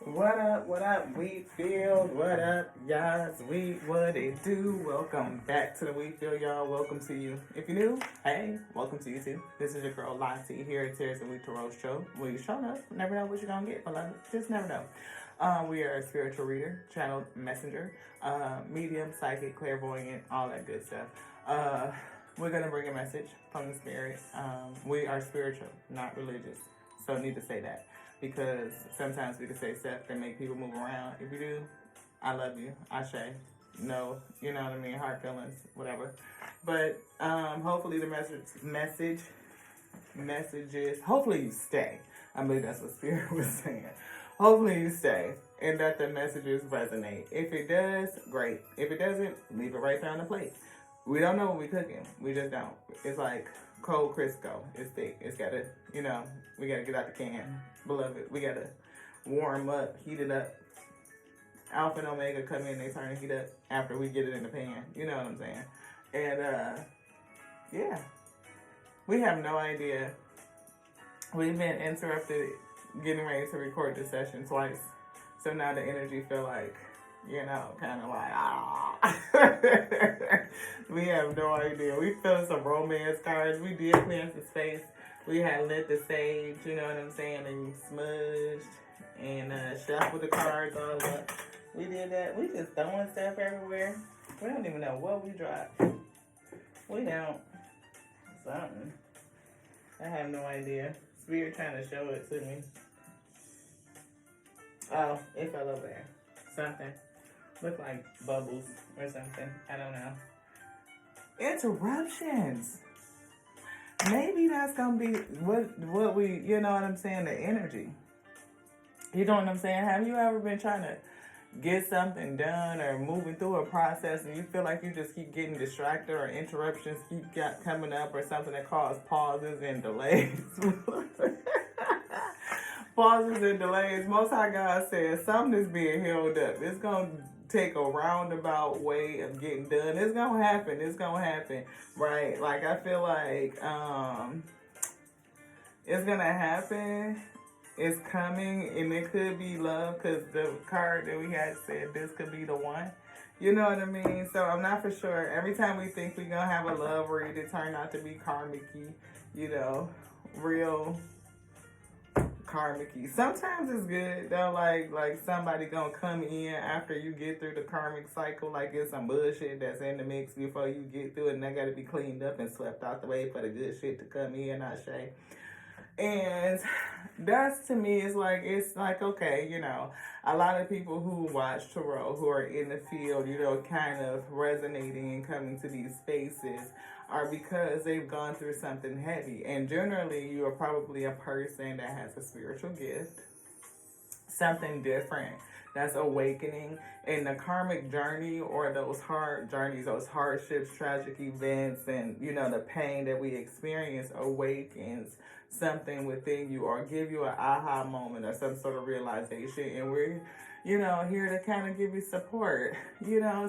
What up, Wheat Field? What up, y'all? What it do? Welcome back to the Wheat Field, y'all. Welcome to you. If you're new, hey, welcome to you too. This is your girl, Lottie, here at Tears and Wheat to Roast Show. Well, you showing up. Never know what you're going to get, beloved. Just never know. We are a spiritual reader, channel messenger, medium, psychic, clairvoyant, all that good stuff. We're going to bring a message from the spirit. We are spiritual, not religious. So I need to say that. Because sometimes we can say stuff that make people move around. If you do, I love you. Ashe. No, you know what I mean? Heart feelings, whatever. But hopefully the message is, hopefully you stay. I believe that's what Spirit was saying. Hopefully you stay and that the messages resonate. If it does, great. If it doesn't, leave it right there on the plate. We don't know what we're cooking. We just don't. It's like cold Crisco. It's thick. It's gotta, we gotta get out the can. Beloved, we gotta warm up, heat it up. Alpha and Omega come in, they turn the heat up after we get it in the pan. You know what I'm saying? And yeah, we have no idea. We've been interrupted getting ready to record this session twice. So now the energy feel like, kind of like, we have no idea. We feel some romance cards. We did clear some space. We had lit the sage, you know what I'm saying, and smudged and shuffled the cards all up. We did that. We just throwing stuff everywhere. We don't even know what we dropped. We don't. Something. I have no idea. Spirit trying to show it to me. Oh, it fell over there. Something. Look like bubbles or something. I don't know. Interruptions. Maybe that's gonna be what we, you know what I'm saying, the energy. You know what I'm saying? Have you ever been trying to get something done or moving through a process and you feel like you just keep getting distracted or interruptions keep coming up or something that causes pauses and delays? Pauses and delays. Most High God says something is being held up. It's gonna take a roundabout way of getting done. It's gonna happen. It's gonna happen, right? Like I feel like it's gonna happen. It's coming, and it could be love because the card that we had said this could be the one. You know what I mean? So I'm not for sure. Every time we think we're gonna have a love read, it turned out to be karmic-y, real karmic-y. Sometimes it's good though, like somebody gonna come in after you get through the karmic cycle, like it's some bullshit that's in the mix before you get through it, and that gotta be cleaned up and swept out the way for the good shit to come in, Ashe. And that's, to me, it's like okay, a lot of people who watch tarot, who are in the field, kind of resonating and coming to these spaces are because they've gone through something heavy. And generally, you are probably a person that has a spiritual gift, something different that's awakening. In the karmic journey or those hard journeys, those hardships, tragic events, and, the pain that we experience awakens something within you or give you an aha moment or some sort of realization. And we're, here to kind of give you support,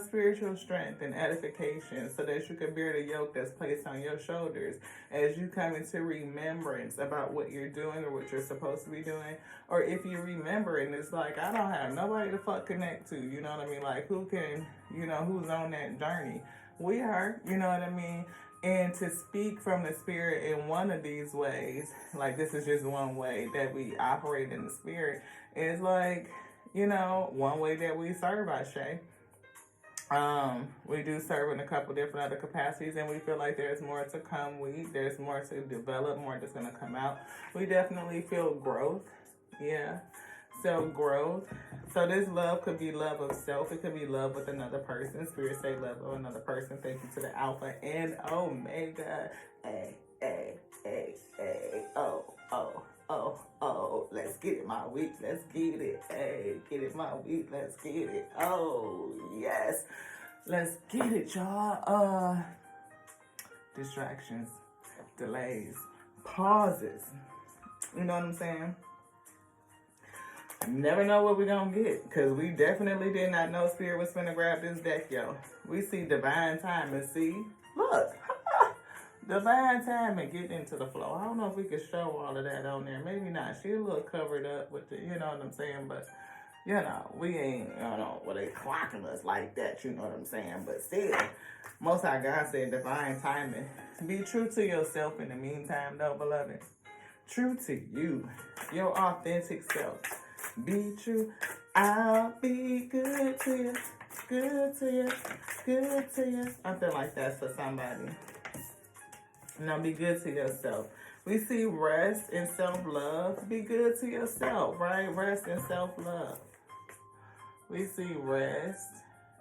spiritual strength and edification so that you can bear the yoke that's placed on your shoulders as you come into remembrance about what you're doing or what you're supposed to be doing. Or if you remember and it's like, I don't have nobody to fuck connect to, you know what I mean? Like who can, who's on that journey? We are, you know what I mean? And to speak from the spirit in one of these ways, like this is just one way that we operate in the spirit, is like, one way that we serve Ashe. We do serve in a couple different other capacities, and we feel like there's more to come. There's more to develop, more that's going to come out. We definitely feel growth. Yeah. So growth. So this love could be love of self. It could be love with another person. Spirit say love of another person. Thank you to the Alpha and Omega. Oh. Let's get it, my wheat. Let's get it. Hey, get it, my wheat. Let's get it. Oh, yes. Let's get it, y'all. Distractions, delays, pauses. You know what I'm saying? Never know what we're gonna get, because we definitely did not know Spirit was finna grab this deck, yo. We see divine time and see, look, divine time and get into the flow. I don't know if we could show all of that on there. Maybe not. She a little covered up with the, you know what I'm saying, but You know, we ain't, well, they clocking us like that, you know what I'm saying? But still, Most High God said divine timing. Be true to yourself in the meantime, though, beloved. True to you, your authentic self. Be true. I'll be good to you, good to you, good to you. I feel like that's for somebody. Now, be good to yourself. We see rest and self-love. Be good to yourself, right? Rest and self-love. We see rest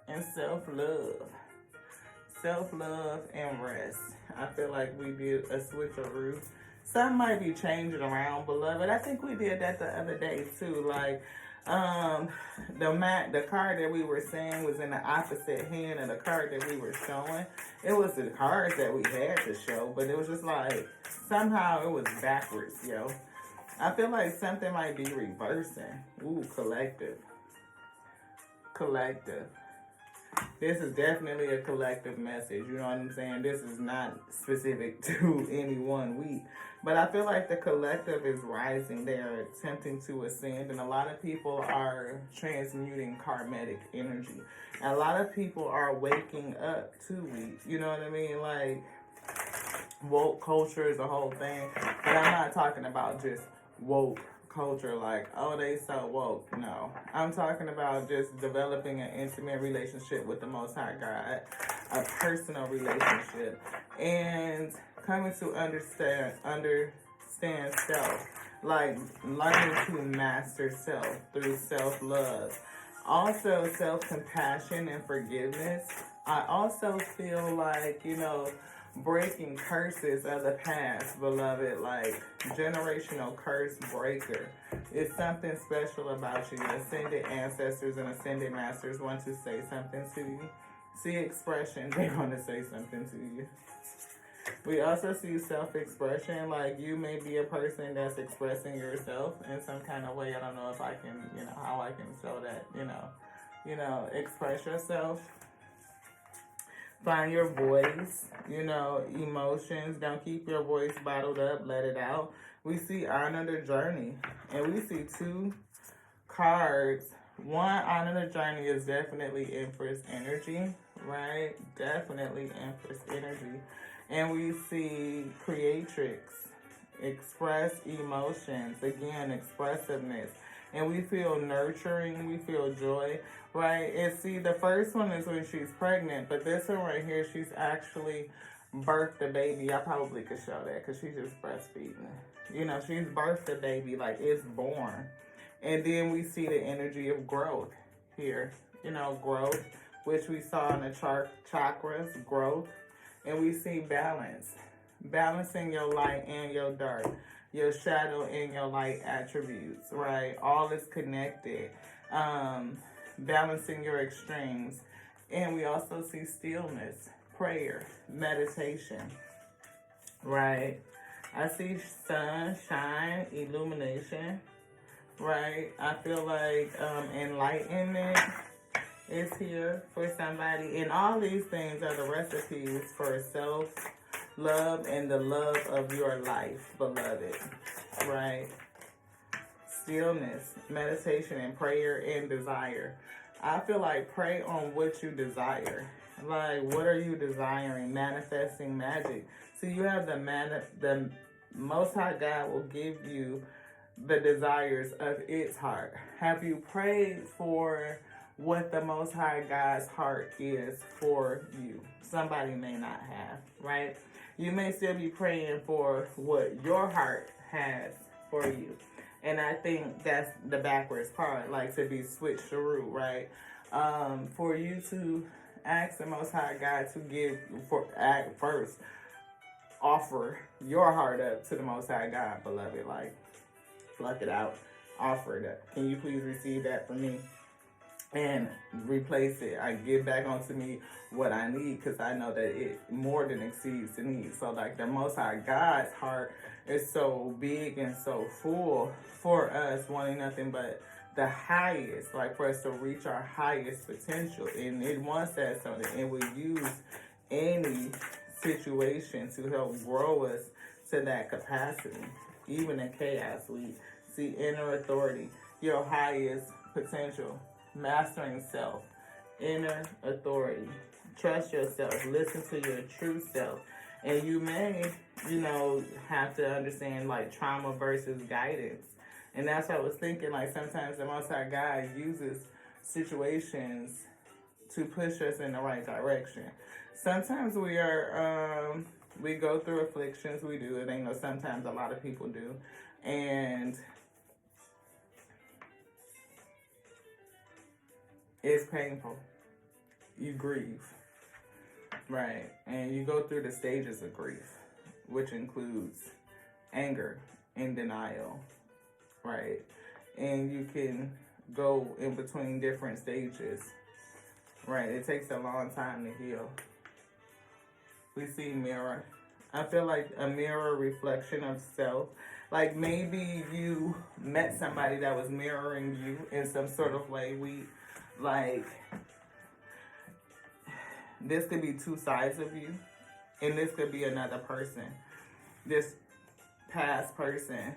and self-love. Self-love and rest. I feel like we did a switcheroo. Some might be changing around, beloved. I think we did that the other day too. Like, the card that we were saying was in the opposite hand of the card that we were showing. It was the cards that we had to show, but it was just like somehow it was backwards, yo. I feel like something might be reversing. Ooh, collective. Collective. This is definitely a collective message, you know what I'm saying? This is not specific to any one week. But I feel like the collective is rising. They're attempting to ascend, and a lot of people are transmuting karmic energy. And a lot of people are waking up to week. You know what I mean? Like, woke culture is a whole thing. But I'm not talking about just woke culture, like, oh, they so woke. No, I'm talking about just developing an intimate relationship with the Most High God, a personal relationship, and coming to understand self, like learning to master self through self-love. Also, self-compassion and forgiveness. I also feel like, breaking curses of the past, beloved, like generational curse breaker. It's something special about you. Ascended ancestors and ascended masters want to say something to you. See expression, they want to say something to you. We also see self-expression, like you may be a person that's expressing yourself in some kind of way. I don't know if I can, how I can show that, express yourself. Find your voice, emotions. Don't keep your voice bottled up. Let it out. We see honor the journey. And we see two cards. One, honor the journey is definitely Empress energy, right? Definitely Empress energy. And we see Creatrix, express emotions. Again, expressiveness. And we feel nurturing. We feel joy. Right, and see, the first one is when she's pregnant, but this one right here, she's actually birthed a baby. I probably could show that because she's just breastfeeding. She's birthed a baby, like it's born. And then we see the energy of growth here, growth, which we saw in the chakras, growth. And we see balance, balancing your light and your dark, your shadow and your light attributes, right? All is connected. Balancing your extremes. And we also see stillness, prayer, meditation, right? I see sunshine, illumination, right? I feel like enlightenment is here for somebody. And all these things are the recipes for self-love and the love of your life, beloved, right? Stillness, meditation, and prayer and desire. I feel like pray on what you desire. Like, what are you desiring? Manifesting magic. So you have the Most High God will give you the desires of its heart. Have you prayed for what the Most High God's heart is for you? Somebody may not have, right? You may still be praying for what your heart has for you. And I think that's the backwards part, like to be switcheroo, right? For you to ask the Most High God to first, offer your heart up to the Most High God, beloved. Like, pluck it out, offer it up. Can you please receive that from me? And replace it. I give back onto me what I need, because I know that it more than exceeds the need. So like the Most High God's heart is so big and so full for us, wanting nothing but the highest, like for us to reach our highest potential. And it wants that something, and we use any situation to help grow us to that capacity. Even in chaos, we see inner authority. your highest potential, mastering self, inner authority. Trust yourself, listen to your true self. And you may, have to understand like trauma versus guidance. And that's what I was thinking, like sometimes the Most High God uses situations to push us in the right direction. Sometimes we go through afflictions, we do it. Sometimes a lot of people do. And it's painful. You grieve, right? And you go through the stages of grief, which includes anger and denial, right? And you can go in between different stages, right? It takes a long time to heal. We see mirror. I feel like a mirror reflection of self. Like maybe you met somebody that was mirroring you in some sort of way. This could be two sides of you, and this could be another person. This past person,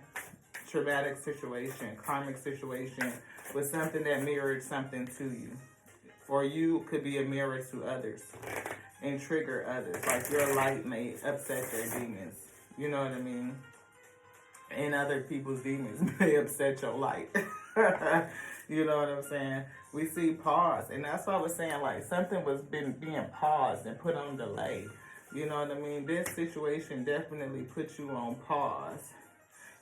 traumatic situation, karmic situation, was something that mirrored something to you. Or you could be a mirror to others and trigger others. Like your light may upset their demons. You know what I mean? And other people's demons may upset your light. You know what I'm saying? We see pause. And that's why I was saying, like, something was being paused and put on delay. You know what I mean? This situation definitely puts you on pause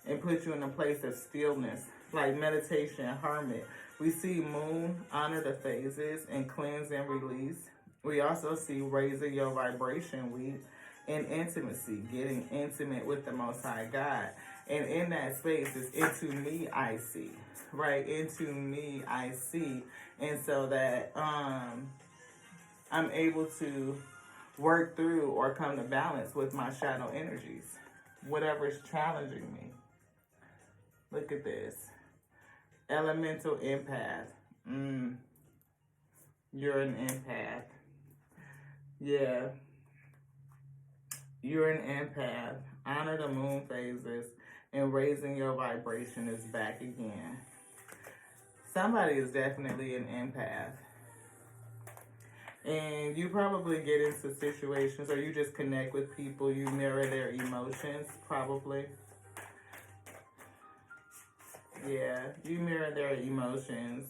and put you in a place of stillness, like meditation, hermit. We see moon, honor the phases, and cleanse and release. We also see raising your vibration week and intimacy, getting intimate with the Most High God. And in that space is into me I see, right? Into me I see. And so that I'm able to work through or come to balance with my shadow energies, whatever is challenging me. Look at this. Elemental empath. You're an empath. Yeah. You're an empath. Honor the moon phases. And raising your vibration is back again. Somebody is definitely an empath. And you probably get into situations or you just connect with people. You mirror their emotions, probably. Yeah, you mirror their emotions.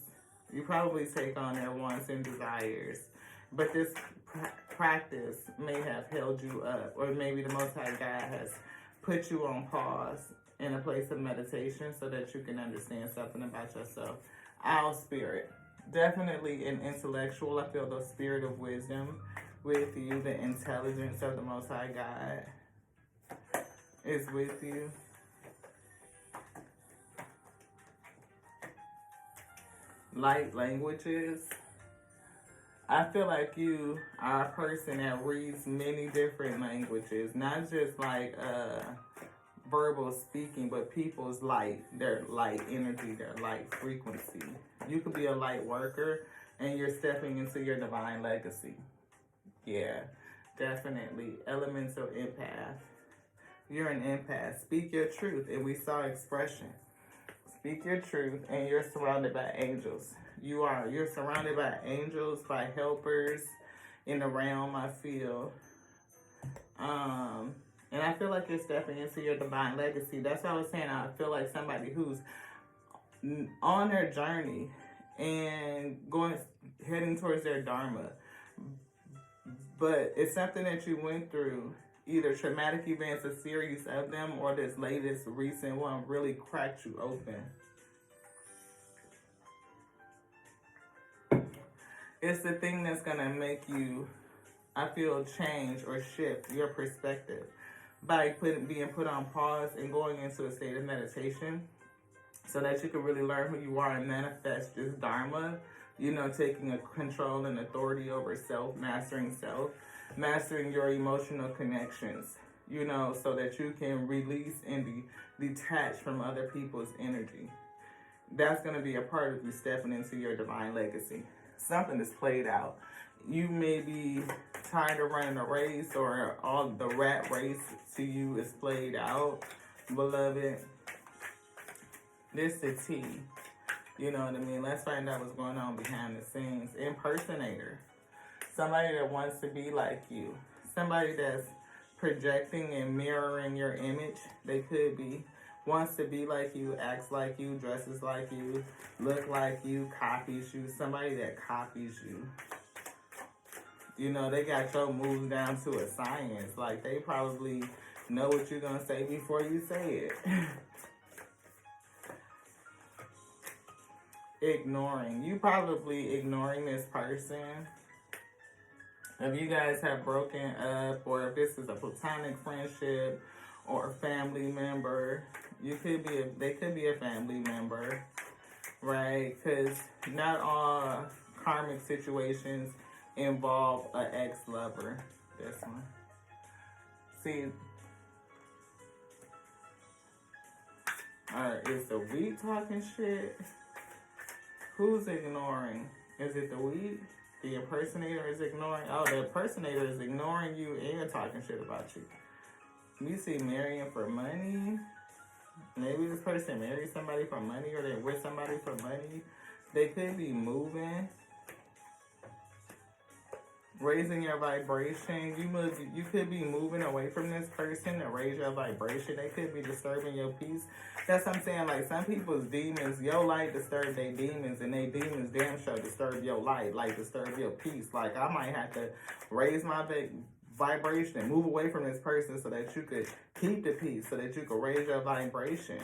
You probably take on their wants and desires. But this practice may have held you up. Or maybe the Most High God has put you on pause in a place of meditation so that you can understand something about yourself. Owl spirit. Definitely an intellectual. I feel the spirit of wisdom with you. The intelligence of the Most High God is with you. Light languages. I feel like you are a person that reads many different languages, not just like verbal speaking, but people's light, their light energy, their light frequency. You could be a light worker and you're stepping into your divine legacy. Yeah, definitely. Elemental empath. You're an empath. Speak your truth. And we saw expression. Speak your truth and you're surrounded by angels. You're surrounded by angels, by helpers in the realm, I feel. And I feel like you're stepping into your divine legacy. That's what I was saying. I feel like somebody who's on their journey and heading towards their dharma. But it's something that you went through, either traumatic events, a series of them, or this latest recent one really cracked you open. It's the thing that's going to make you, I feel, change or shift your perspective by being put on pause and going into a state of meditation so that you can really learn who you are and manifest this dharma, taking a control and authority over self, mastering your emotional connections, so that you can release and detach from other people's energy. That's going to be a part of you stepping into your divine legacy. Something is played out. You may be tired of running a race, or all the rat race to you is played out, beloved. This is the T. You know what I mean? Let's find out what's going on behind the scenes. Impersonator. Somebody that wants to be like you. Somebody that's projecting and mirroring your image. They could be. Wants to be like you, acts like you, dresses like you, look like you, copies you. Somebody that copies you. You know, they got your moves down to a science. Like, they probably know what you're going to say before you say it. Ignoring. You probably ignoring this person. If you guys have broken up, or if this is a platonic friendship or a family member, they could be a family member, right? Because not all karmic situations involve an ex-lover. This one. See, is the weed talking shit? Who's ignoring? Is it the weed? The impersonator is ignoring? Oh, the impersonator is ignoring you and talking shit about you. You see marrying for money. Maybe this person married somebody for money, or they're with somebody for money. They could be moving. Raising your vibration. You could be moving away from this person to raise your vibration. They could be disturbing your peace. That's what I'm saying. Like, some people's demons, your light disturb their demons, and they demons damn sure disturb your light, like disturb your peace. Like, I might have to raise my vibration and move away from this person so that you could keep the peace, so that you could raise your vibration.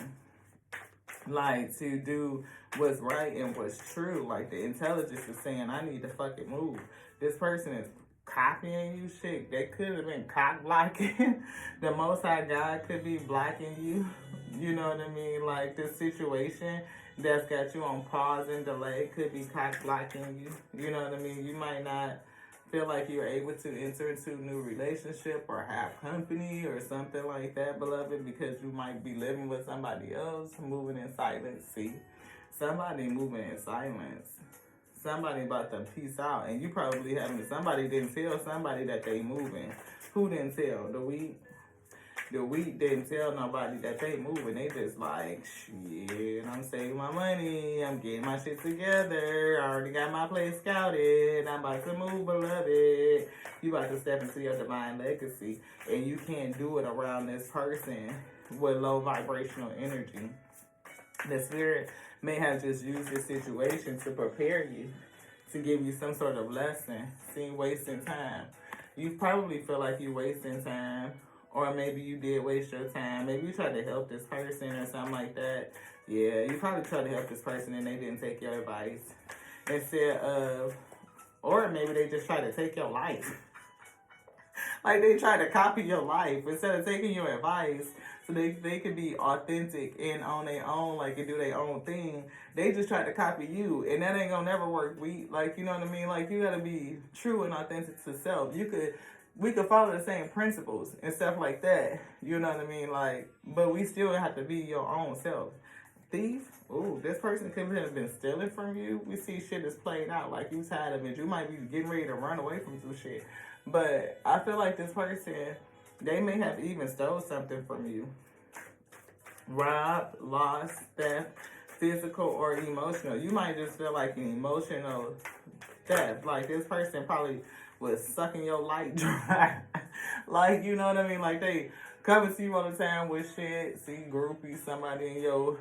Like, to do what's right and what's true. Like, the intelligence is saying, I need to fucking move. This person is copying you shit. They could have been cock blocking. The Most High God could be blocking you. You know what I mean? Like, this situation that's got you on pause and delay could be cock blocking you. You know what I mean? You might not feel like you're able to enter into a new relationship or have company or something like that, beloved, because you might be living with somebody else, moving in silence. See? Somebody moving in silence. Somebody about to peace out, and you probably haven't. Somebody didn't tell somebody that they moving. Who didn't tell? The weed? The weed didn't tell nobody that they moving. They just like, shit, I'm saving my money. I'm getting my shit together. I already got my place scouted. I'm about to move, beloved. You about to step into your divine legacy, and you can't do it around this person with low vibrational energy. The spirit may have just used this situation to prepare you, to give you some sort of lesson. See, wasting time. You probably feel like you're wasting time, or maybe you did waste your time. Maybe you tried to help this person or something like that. Yeah, you probably tried to help this person and they didn't take your advice. Instead of, or maybe they just tried to take your life. Like, they tried to copy your life instead of taking your advice. So they could be authentic and on their own, like, and do their own thing. They just tried to copy you, and that ain't gonna never work. Like, you know what I mean? Like, you gotta be true and authentic to self. We could follow the same principles and stuff like that. You know what I mean? Like, but we still have to be your own self. Thief? Ooh, this person could have been stealing from you. We see shit is played out. Like, you tired of it. You might be getting ready to run away from some shit. But I feel like this person, they may have even stole something from you. Robbed, lost, theft, physical or emotional. You might just feel like an emotional theft. Like, this person probably was sucking your light dry. Like, you know what I mean? Like, they come and see you all the time with shit. See groupies, somebody in your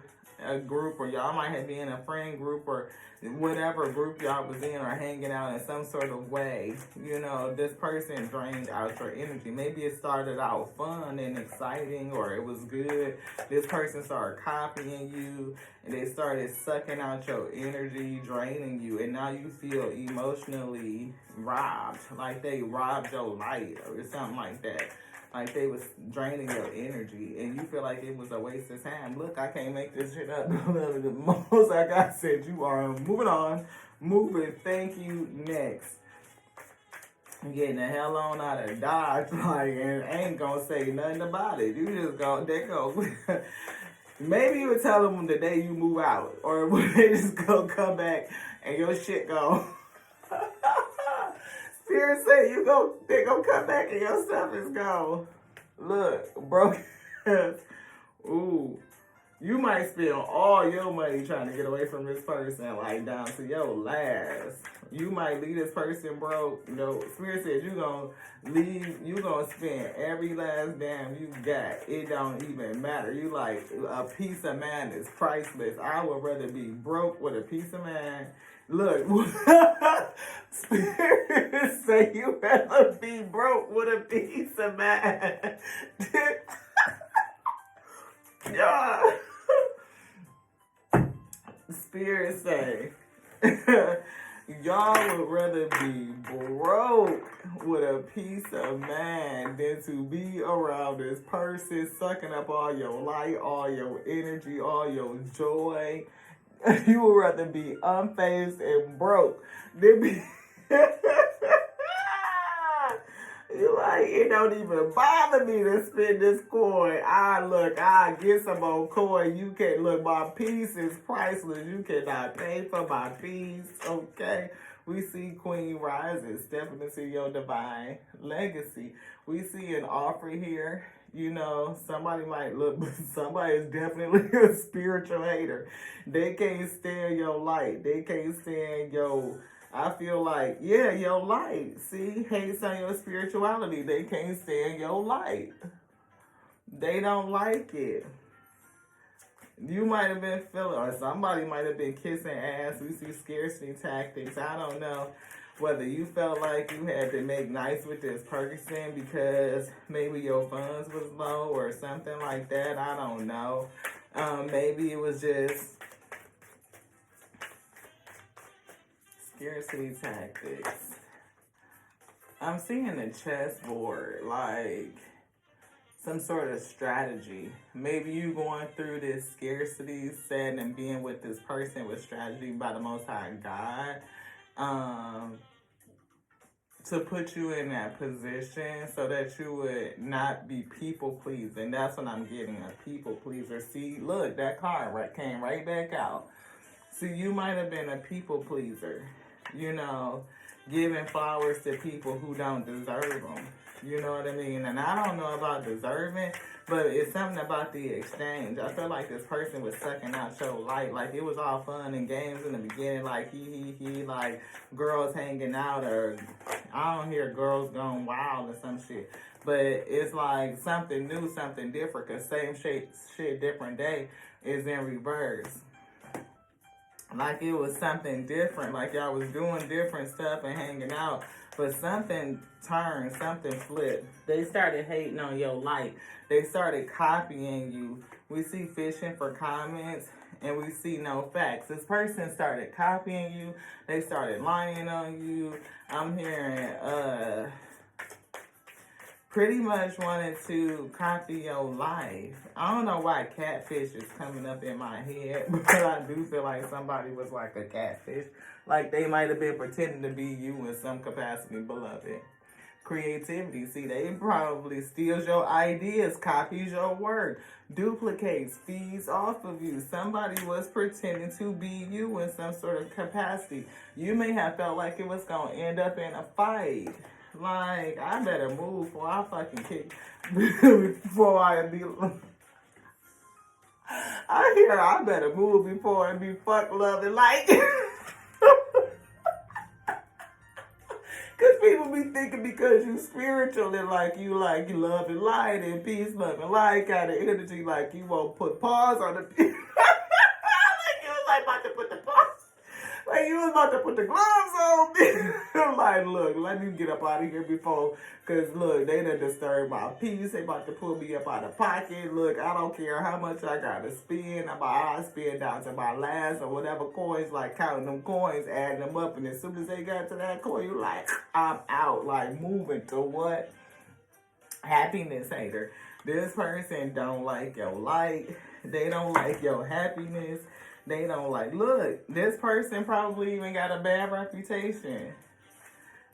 group, or y'all might have been in a friend group or whatever group y'all was in, or hanging out in some sort of way. You know, this person drained out your energy. Maybe it started out fun and exciting, or it was good. This person started copying you, and they started sucking out your energy, draining you, and now you feel emotionally robbed. Like, they robbed your light or something like that. Like, they was draining your energy, and you feel like it was a waste of time. Look, I can't make this shit up. The most like I said, you are moving on, moving. Thank you. Next, I'm getting the hell on out of Dodge, like, and ain't gonna say nothing about it. You just go, they go. Maybe you would tell them the day you move out, or they just come back and your shit go. Spirit say they gonna come back and your stuff is gone. Look, broken. Ooh, You might spend all your money trying to get away from this person, like down to your last. You might leave this person broke. You know, Spirit said you gonna leave. You gonna spend every last damn you got. It don't even matter. You like a piece of man is priceless. I would rather be broke with a piece of man. Look, Spirit say you rather be broke with a piece of man. Yeah. Spirit say, y'all would rather be broke with a piece of man than to be around this person sucking up all your light, all your energy, all your joy. You would rather be unfazed and broke than be... You like, it don't even bother me to spend this coin. I get some more coin. You can't, look, my peace is priceless. You cannot pay for my peace, okay? We see Queen rising, stepping into your divine legacy. We see an offer here. You know, somebody might look, but somebody is definitely a spiritual hater. They can't stand your light. They can't stand your... I feel like, yeah, your light. See, hates on your spirituality. They can't stand your light. They don't like it. You might have been feeling, or somebody might have been kissing ass. We see scarcity tactics. I don't know whether you felt like you had to make nice with this person because maybe your funds was low or something like that. I don't know. Maybe it was just scarcity tactics. I'm seeing a chessboard, like some sort of strategy. Maybe you going through this scarcity set and being with this person with strategy by the Most High God, to put you in that position so that you would not be people pleasing. That's what I'm getting, a people pleaser. See, look, that card came right back out. See, you might have been a people pleaser. You know, giving flowers to people who don't deserve them. You know what I mean? And I don't know about deserving, but it's something about the exchange. I feel like this person was sucking out your light. Like, it was all fun and games in the beginning. Like, he, like, girls hanging out, or I don't hear girls going wild or some shit. But it's like something new, something different, because same shit, different day is in reverse. Like it was something different, like y'all was doing different stuff and hanging out, but something turned, something flipped. They started hating on your light. They started copying you. We see fishing for comments, and we see no facts. This person started copying you. They started lying on you. I'm hearing, pretty much wanted to copy your life. I don't know why catfish is coming up in my head, but I do feel like somebody was like a catfish. Like they might have been pretending to be you in some capacity, beloved. Creativity. See, they probably steals your ideas, copies your work, duplicates, feeds off of you. Somebody was pretending to be you in some sort of capacity. You may have felt like it was going to end up in a fight. Like, I better move before I fucking kick. Before I be... I better move before I be fuck loving. Like... Because people be thinking because you spiritual and like you love and light and peace, love and light kind of energy, like you won't put pause on the... Like you was like about to put the pause. Like you was about to put the gloves on me. I'm like, look, let me get up out of here before, because look, they done disturbed my peace. They about to pull me up out of pocket. Look, I don't care how much I got to spend. I spend down to my last or whatever coins, like counting them coins, adding them up. And as soon as they got to that coin, you like, I'm out. Like moving to what? Happiness hater. This person don't like your light. They don't like your happiness. They don't like, look, this person probably even got a bad reputation.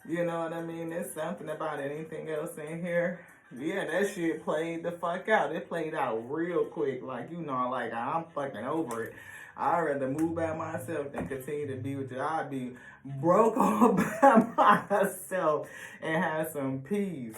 You know what I mean? There's something about anything else in here. Yeah, that shit played the fuck out. It played out real quick. Like, you know, like, I'm fucking over it. I'd rather move by myself than continue to be with you. I'd be broke all by myself and have some peace.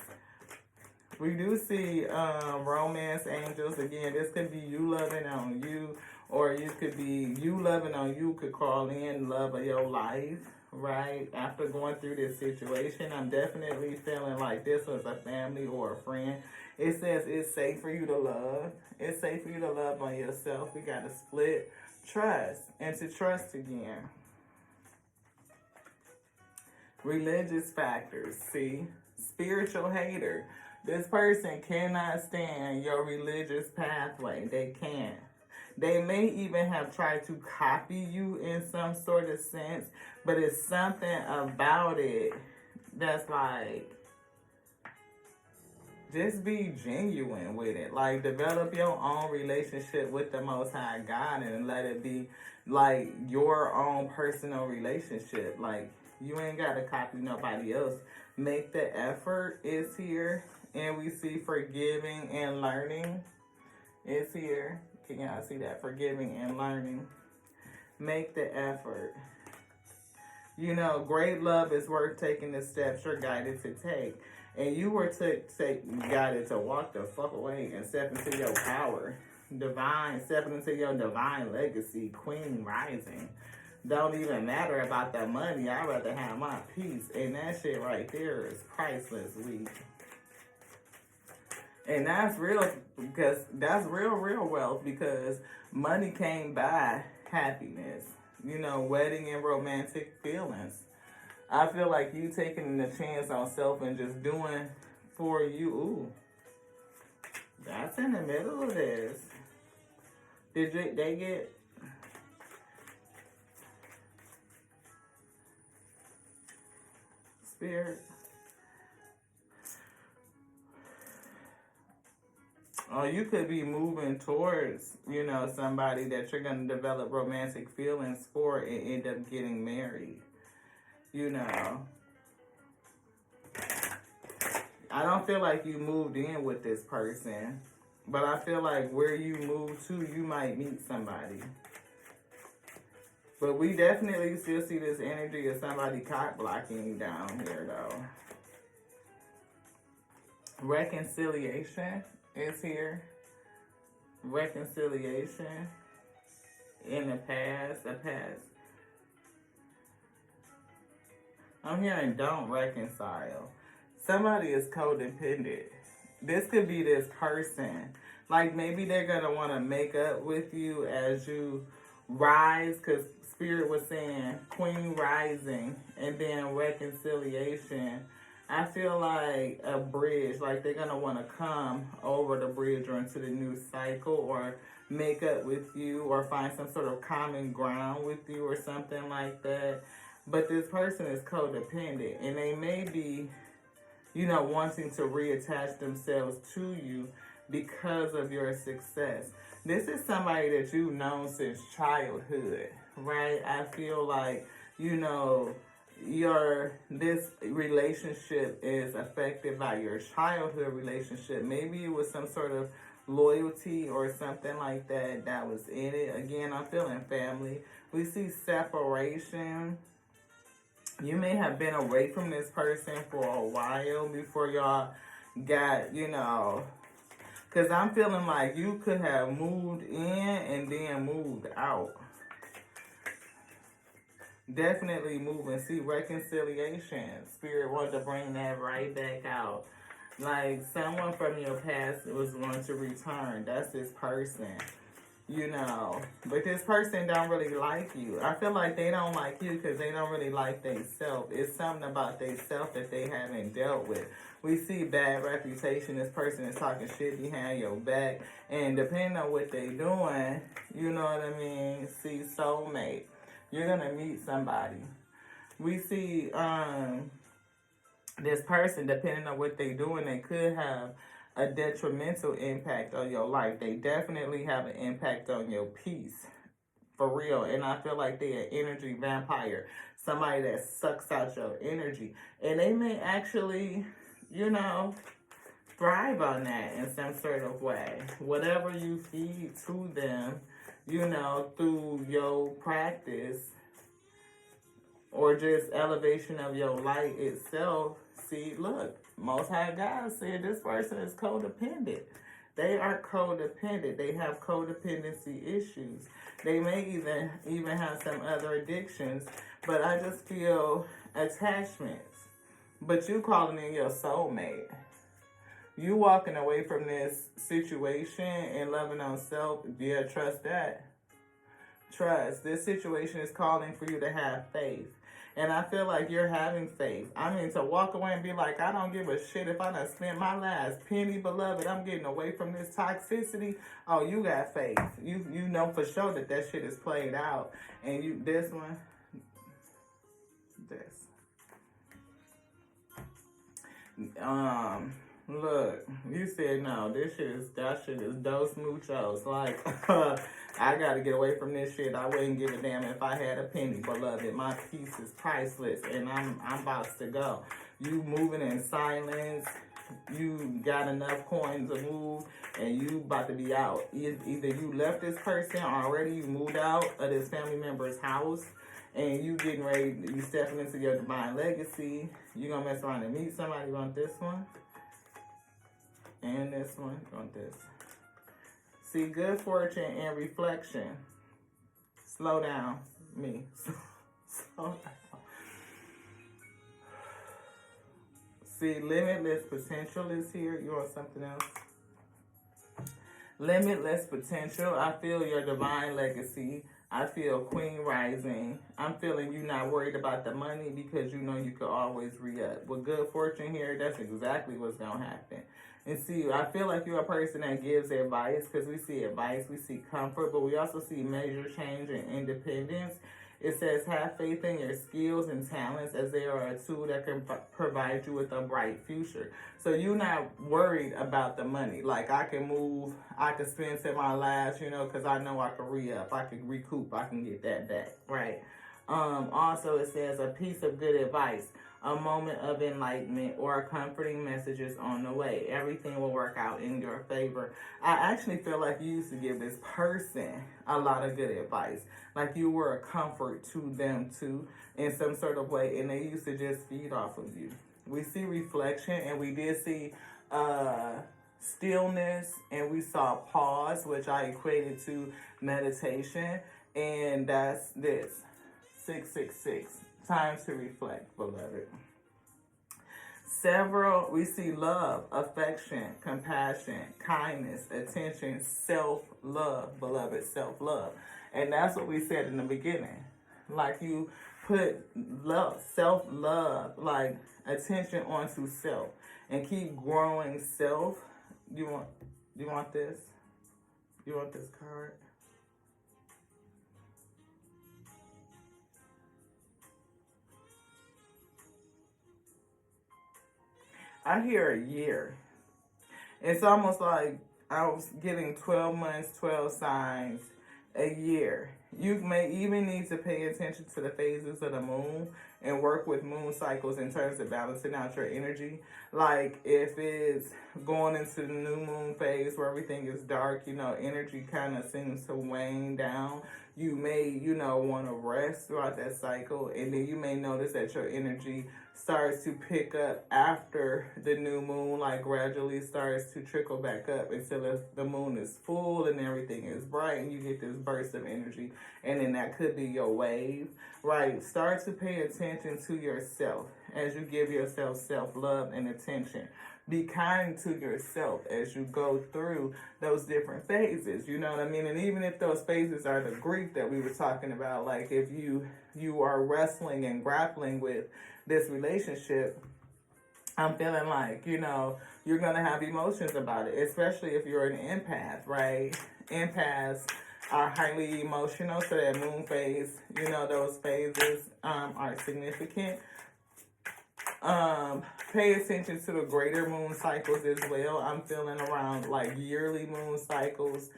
We do see romance angels. Again, this could be you loving on you, or you could be you loving on you could call in love of your life, right? After going through this situation, I'm definitely feeling like this was a family or a friend. It says it's safe for you to love. It's safe for you to love on yourself. We got to split trust and to trust again. Religious factors, see? Spiritual hater. This person cannot stand your religious pathway. They can't. They may even have tried to copy you in some sort of sense, but it's something about it that's like, just be genuine with it. Like, develop your own relationship with the Most High God and let it be like your own personal relationship. Like, you ain't got to copy nobody else. Make the effort is here. And we see forgiving and learning is here. Can y'all see that? Forgiving and learning. Make the effort. You know, great love is worth taking the steps you're guided to take. And you were guided to walk the fuck away and step into your power. Stepping into your divine legacy. Queen rising. Don't even matter about the money. I'd rather have my peace. And that shit right there is priceless, weak. And that's real, because that's real wealth, because money came by happiness, you know, wedding and romantic feelings. I feel like you taking the chance on self and just doing for you. Ooh, that's in the middle of this. Did they get... Spirit? Or you could be moving towards, you know, somebody that you're going to develop romantic feelings for and end up getting married. You know. I don't feel like you moved in with this person. But I feel like where you move to, you might meet somebody. But we definitely still see this energy of somebody cock blocking you down here, though. Reconciliation is here. Reconciliation in the past. I'm hearing don't reconcile. Somebody is codependent. This could be this person. Like, maybe they're going to want to make up with you as you rise, because Spirit was saying Queen rising and then reconciliation. I feel like a bridge, like they're going to want to come over the bridge or into the new cycle, or make up with you, or find some sort of common ground with you or something like that. But this person is codependent, and they may be, you know, wanting to reattach themselves to you because of your success. This is somebody that you've known since childhood, right? I feel like, you know, this relationship is affected by your childhood relationship. Maybe it was some sort of loyalty or something like that that was in it. Again, I'm feeling family. We see separation. You may have been away from this person for a while before y'all got, you know, because I'm feeling like you could have moved in and then moved out. Definitely moving. See, reconciliation. Spirit wanted to bring that right back out. Like, someone from your past was going to return. That's this person, you know. But this person don't really like you. I feel like they don't like you because they don't really like themselves. It's something about themselves that they haven't dealt with. We see bad reputation. This person is talking shit behind your back. And depending on what they doing, you know what I mean? See, soulmate. You're going to meet somebody. We see this person, depending on what they're doing, they could have a detrimental impact on your life. They definitely have an impact on your peace. For real. And I feel like they're an energy vampire. Somebody that sucks out your energy. And they may actually, you know, thrive on that in some sort of way. Whatever you feed to them, you know, through your practice or just elevation of your light itself, See, look, Most High God said this person is codependent. They are codependent. They have codependency issues. They may even have some other addictions, but I just feel attachments. But you calling in your soulmate. You walking away from this situation and loving on self. Yeah, trust that. Trust. This situation is calling for you to have faith. And I feel like you're having faith. I mean, to walk away and be like, I don't give a shit if I done spent my last penny, beloved. I'm getting away from this toxicity. Oh, you got faith. You know for sure that shit is played out. And you, this one, this. Look, you said no. That shit is dos muchos. Like, I gotta get away from this shit. I wouldn't give a damn if I had a penny, beloved. My peace is priceless, and I'm about to go. You moving in silence. You got enough coins to move, and you about to be out. Either you left this person already, you moved out of this family member's house, and you getting ready. You stepping into your divine legacy. You gonna mess around and meet somebody. You want this one? And this one, on this. See, good fortune and reflection. Slow down, me. Slow down. See, limitless potential is here. You want something else? Limitless potential. I feel your divine legacy. I feel queen rising. I'm feeling you not worried about the money because you know you could always re-up. With good fortune here, that's exactly what's going to happen. And see, I feel like you're a person that gives advice because we see advice, we see comfort, but we also see major change and independence. It says, have faith in your skills and talents as they are a tool that can provide you with a bright future. So you're not worried about the money. Like, I can move, I can spend to my last, because I know I can re-up, I can recoup, I can get that back, right? Also, it says a piece of good advice, a moment of enlightenment, or comforting messages on the way. Everything will work out in your favor. I actually feel like you used to give this person a lot of good advice. Like you were a comfort to them too in some sort of way, and they used to just feed off of you. We see reflection, and we did see stillness, and we saw pause, which I equated to meditation, and that's this. 666. Time to reflect, beloved. We see love, affection, compassion, kindness, attention, self-love, beloved, self-love. And that's what we said in the beginning. Like you put love, self-love, like attention onto self and keep growing self. You want this? You want this card? I hear a year. It's almost like I was getting 12 months, 12 signs, a year. You may even need to pay attention to the phases of the moon and work with moon cycles in terms of balancing out your energy. Like if it's going into the new moon phase where everything is dark, energy kind of seems to wane down. You may, want to rest throughout that cycle, and then you may notice that your energy starts to pick up after the new moon, like gradually starts to trickle back up until the moon is full and everything is bright and you get this burst of energy, and then that could be your wave, right? Start to pay attention to yourself as you give yourself self-love and attention. Be kind to yourself as you go through those different phases, you know what I mean? And even if those phases are the grief that we were talking about, like if you are wrestling and grappling with this relationship, I'm feeling like, you're going to have emotions about it, especially if you're an empath, right? Empaths are highly emotional, so that moon phase, those phases are significant. Pay attention to the greater moon cycles as well. I'm feeling around like yearly moon cycles.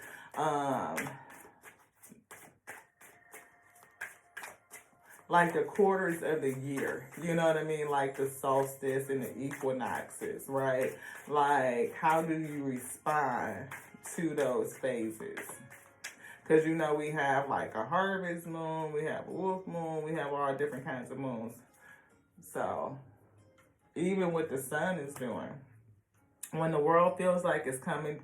Like the quarters of the year, you know what I mean? Like the solstice and the equinoxes, right? Like how do you respond to those phases? Because we have like a harvest moon, we have a wolf moon, we have all different kinds of moons. So even what the sun is doing. When the world feels like it's coming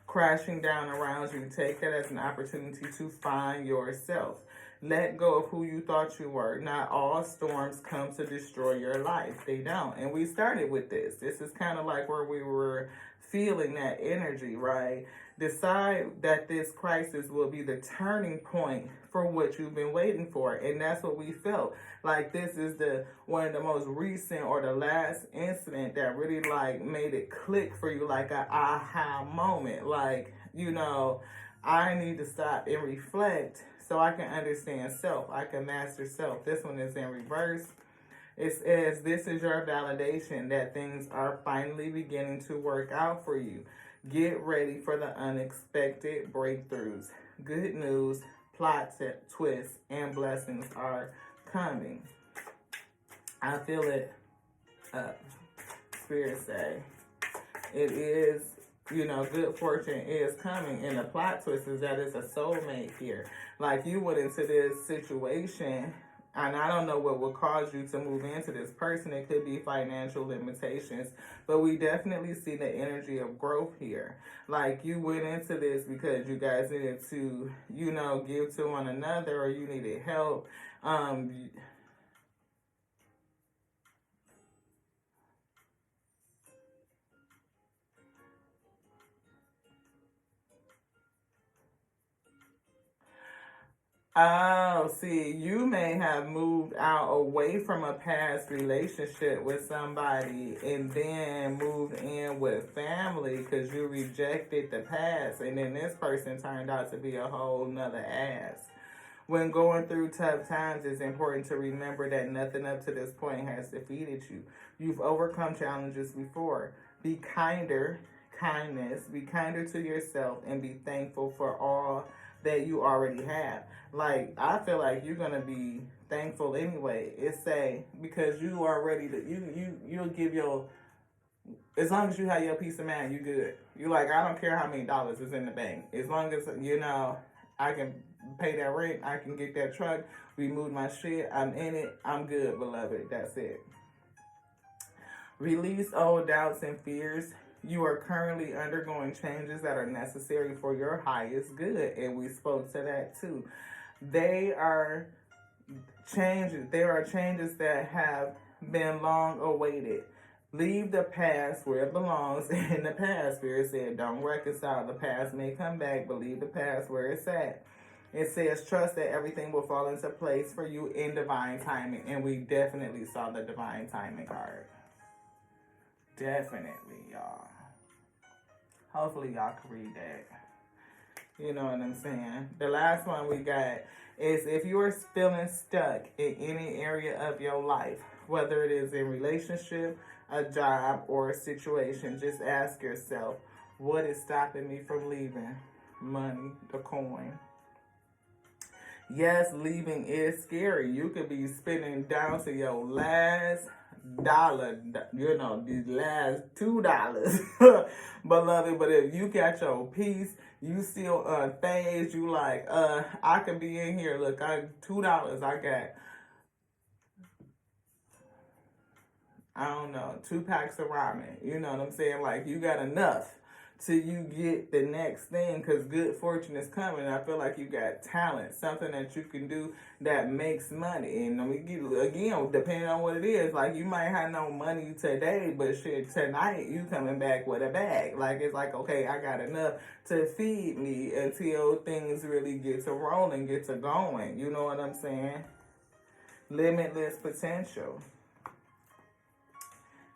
crashing down around you, take that as an opportunity to find yourself. Let go of who you thought you were. Not all storms come to destroy your life. They don't. And we started with this. This is kind of like where we were feeling that energy, right? Decide that this crisis will be the turning point for what you've been waiting for. And that's what we felt. Like this is the one of the most recent or the last incident that really like made it click for you, like an aha moment. Like, you know, I need to stop and reflect so I can understand self. I can master self. This one is in reverse. It says, this is your validation that things are finally beginning to work out for you. Get ready for the unexpected breakthroughs. Good news, plot twists, and blessings are coming. I feel it up. Spirit say, it is, you know, good fortune is coming. And the plot twist is that it's a soulmate here. Like you went into this situation, and I don't know what will cause you to move into this person. It could be financial limitations, but we definitely see the energy of growth here. Like you went into this because you guys needed to, you know, give to one another, or you needed help. Oh, see, you may have moved out away from a past relationship with somebody and then moved in with family because you rejected the past, and then this person turned out to be a whole nother ass. When going through tough times, it's important to remember that nothing up to this point has defeated you. You've overcome challenges before. Be kinder, be kinder to yourself, and be thankful for all that you already have. Like, I feel like you're gonna be thankful anyway. It's say because you are ready to you'll give your, as long as you have your peace of mind, you good. You like, I don't care how many dollars is in the bank. As long as, you know, I can pay that rent, I can get that truck, we moved my shit, I'm in it, I'm good, beloved. That's it. Release old doubts and fears. You are currently undergoing changes that are necessary for your highest good. And we spoke to that too. There are changes that have been long awaited. Leave the past where it belongs in the past. Spirit said, don't reconcile. The past may come back, but leave the past where it's at. It says, trust that everything will fall into place for you in divine timing. And we definitely saw the divine timing card. Definitely, y'all. Hopefully y'all can read that. You know what I'm saying? The last one we got is, if you are feeling stuck in any area of your life, whether it is in relationship, a job, or a situation, just ask yourself, what is stopping me from leaving? Money, the coin. Yes, leaving is scary. You could be spending down to your last dollar, you know, these last $2, beloved. But if you got your peace, you still unfazed, you like, I can be in here, look, $2, I got, I don't know, 2 packs of ramen, you know what I'm saying? Like, you got enough till you get the next thing, because good fortune is coming. I feel like you got talent, something that you can do that makes money. And I mean, again, depending on what it is, like, you might have no money today, but shit, tonight you coming back with a bag. Like, it's like, okay, I got enough to feed me until things really get to rolling, get to going. You know what I'm saying? Limitless potential.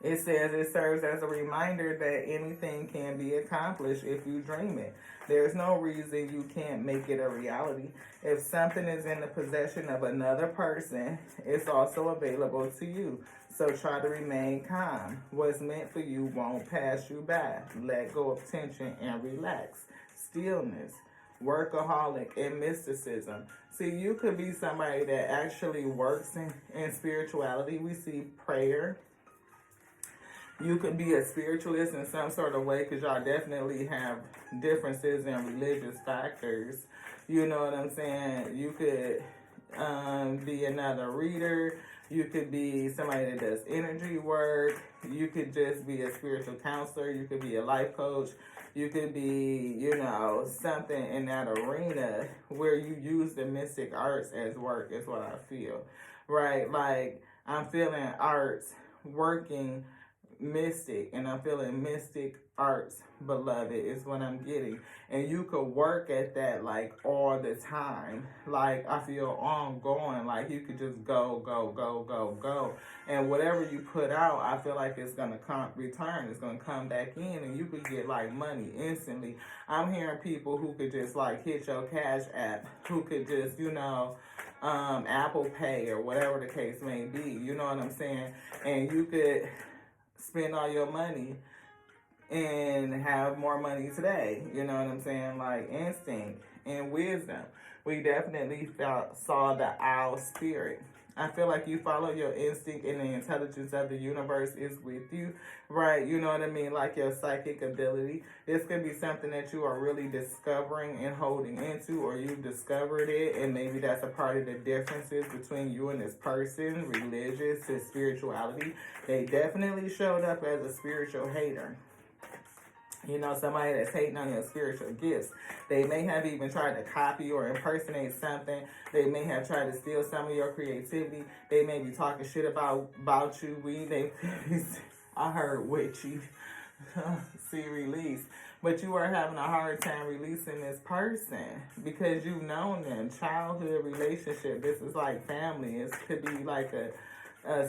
It says it serves as a reminder that anything can be accomplished if you dream it. There's no reason you can't make it a reality. If something is in the possession of another person, it's also available to you. So try to remain calm. What's meant for you won't pass you by. Let go of tension and relax. Stillness, workaholic, and mysticism. See, you could be somebody that actually works in spirituality. We see prayer. You could be a spiritualist in some sort of way, because y'all definitely have differences in religious factors. You know what I'm saying? You could be another reader. You could be somebody that does energy work. You could just be a spiritual counselor. You could be a life coach. You could be, something in that arena where you use the mystic arts as work is what I feel, right? Like, I'm feeling arts working mystic, and I'm feeling mystic arts beloved is what I'm getting. And you could work at that like all the time. Like, I feel ongoing, like you could just go. And whatever you put out, I feel like it's gonna return. It's gonna come back in, and you could get like money instantly. I'm hearing people who could just like hit your Cash App, who could just, Apple Pay or whatever the case may be. You know what I'm saying? And you could spend all your money and have more money today. You know what I'm saying? Like instinct and wisdom. We definitely saw the owl spirit. I feel like you follow your instinct, and the intelligence of the universe is with you, right? You know what I mean? Like your psychic ability. This could be something that you are really discovering and holding into, or you've discovered it, and maybe that's a part of the differences between you and this person, religious to spirituality. They definitely showed up as a spiritual hater. Somebody that's hating on your spiritual gifts. They may have even tried to copy or impersonate something. They may have tried to steal some of your creativity. They may be talking shit about you. I heard witchy. See, release. But you are having a hard time releasing this person because you've known them. Childhood relationship. This is like family. It could be like a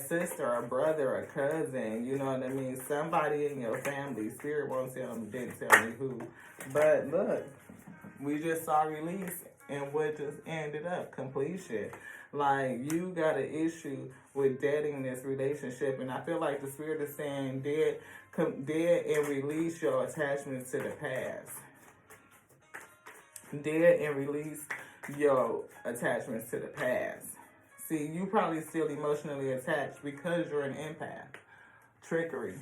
sister, a brother, a cousin, you know what I mean? Somebody in your family. Spirit won't tell me, didn't tell me who. But look, we just saw release, and what just ended up? Completion. Like, you got an issue with deading this relationship, and I feel like the spirit is saying dead and release your attachments to the past. Dead and release your attachments to the past. See, you probably still emotionally attached because you're an empath. Trickery.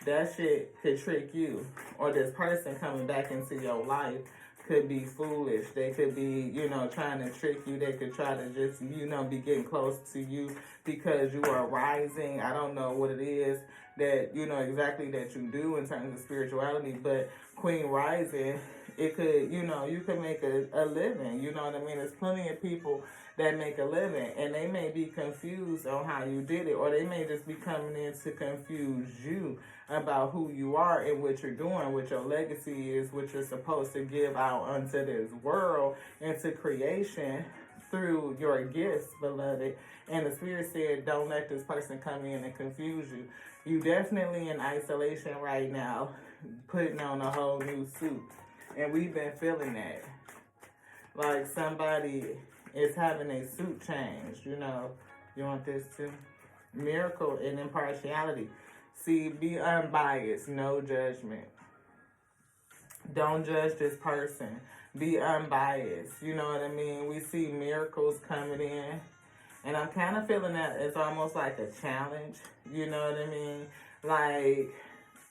That shit could trick you. Or this person coming back into your life could be foolish. They could be, trying to trick you. They could try to just, be getting close to you because you are rising. I don't know what it is that, exactly that you do in terms of spirituality. But Queen Rising, it could, you could make a living. You know what I mean? There's plenty of people that make a living, and they may be confused on how you did it, or they may just be coming in to confuse you about who you are and what you're doing, what your legacy is, what you're supposed to give out unto this world, into creation through your gifts, beloved. And the spirit said, don't let this person come in and confuse you. You definitely in isolation right now, putting on a whole new suit. And we've been feeling that. Like somebody is having a suit change, You want this too? Miracle and impartiality. See, be unbiased, no judgment. Don't judge this person. Be unbiased. You know what I mean? We see miracles coming in. And I'm kind of feeling that it's almost like a challenge. You know what I mean? Like,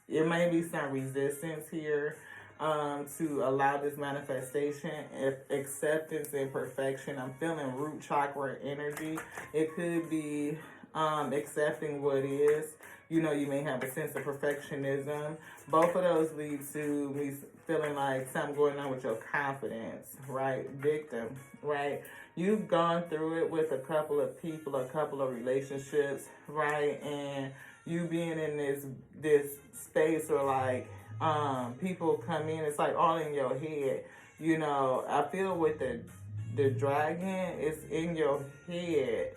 it may be some resistance here to allow this manifestation. If acceptance and perfection, I'm feeling root chakra energy. It could be accepting what is. You may have a sense of perfectionism. Both of those lead to me feeling like something going on with your confidence, right? Victim, right? You've gone through it with a couple of people, a couple of relationships, right? And you being in this space where like people come in, it's like all in your head. I feel with the dragon, it's in your head.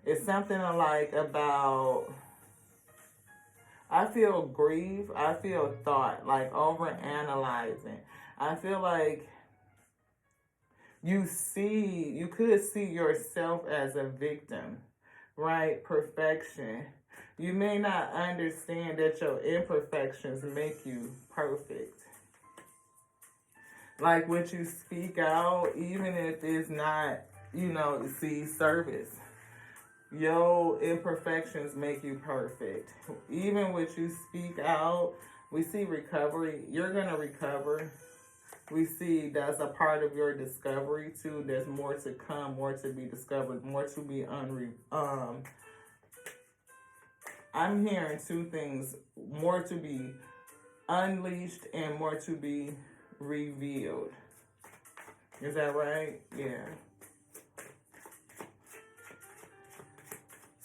It's something like about, I feel grief, I feel thought, like over-analyzing. I feel like you could see yourself as a victim, right? Perfection. You may not understand that your imperfections make you perfect. Like what you speak out, even if it's not, service. Your imperfections make you perfect. Even what you speak out, we see recovery. You're going to recover. We see that's a part of your discovery too. There's more to come, more to be discovered, more to be I'm hearing two things: more to be unleashed and more to be revealed. Is that right? Yeah.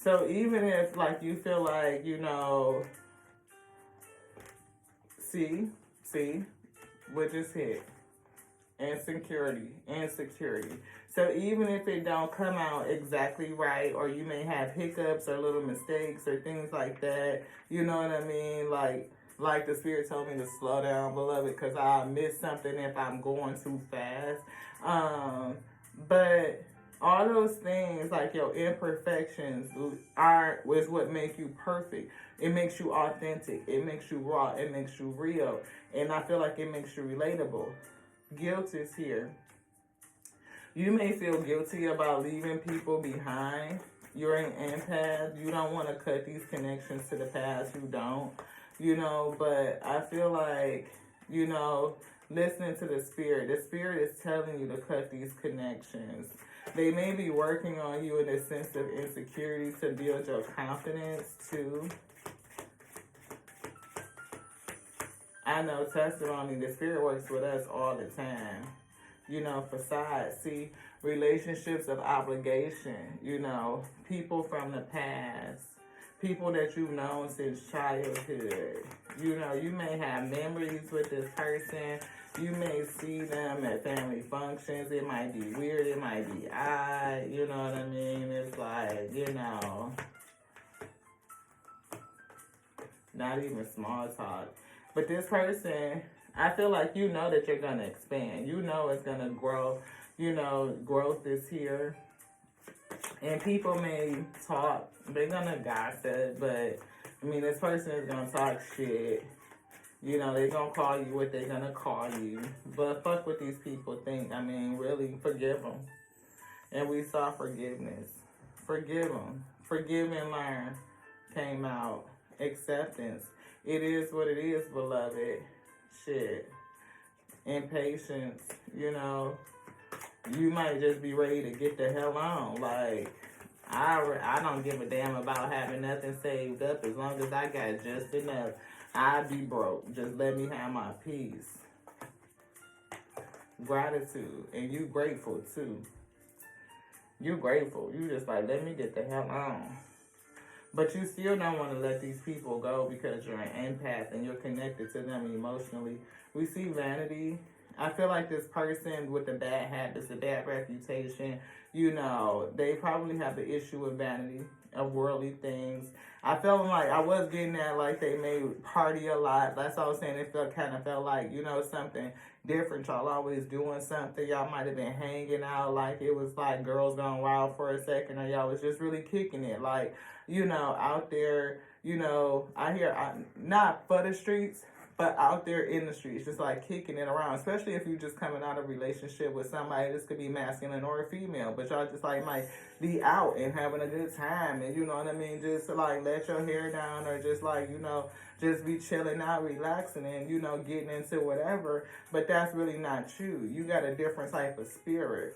So even if like you feel like, see, what just hit? Insecurity. So even if it don't come out exactly right, or you may have hiccups or little mistakes or things like that, you know what I mean? Like the Spirit told me to slow down, beloved, because I'll miss something if I'm going too fast. But all those things, like your imperfections, is what make you perfect. It makes you authentic. It makes you raw. It makes you real. And I feel like it makes you relatable. Guilt is here. You may feel guilty about leaving people behind. You're an empath. You don't want to cut these connections to the past. You don't. But I feel like, listening to the Spirit. The Spirit is telling you to cut these connections. They may be working on you in a sense of insecurity to build your confidence too. I know testimony, the Spirit works with us all the time. Facade, see, relationships of obligation, people from the past, people that you've known since childhood. You may have memories with this person. You may see them at family functions. It might be weird. It might be odd. You know what I mean? It's like, not even small talk. But this person, I feel like that you're going to expand. It's going to grow. Growth is here. And people may talk. They're going to gossip. But, this person is going to talk shit. They're going to call you what they're going to call you. But fuck what these people think. Really, forgive them. And we saw forgiveness. Forgive them. Forgive and learn came out. Acceptance. It is what it is, beloved. Shit. Impatience. You might just be ready to get the hell on. Like, I don't give a damn about having nothing saved up. As long as I got just enough, I'd be broke. Just let me have my peace. Gratitude. And you grateful, too. You grateful. You just like, let me get the hell on. But you still don't want to let these people go because you're an empath and you're connected to them emotionally. We see vanity. I feel like this person with the bad habits, the bad reputation, they probably have the issue with vanity, of worldly things. I felt like I was getting that, like they may party a lot. That's all I was saying. It kind of felt like, something different. Y'all always doing something. Y'all might have been hanging out like it was like girls gone wild for a second, or y'all was just really kicking it. Like, out there, I hear, not for the streets, but out there in the streets, just like kicking it around, especially if you're just coming out of a relationship with somebody. This could be masculine or a female, but y'all just like might be out and having a good time, and just like let your hair down, or just like, just be chilling out, relaxing, and, getting into whatever. But that's really not you. You got a different type of spirit.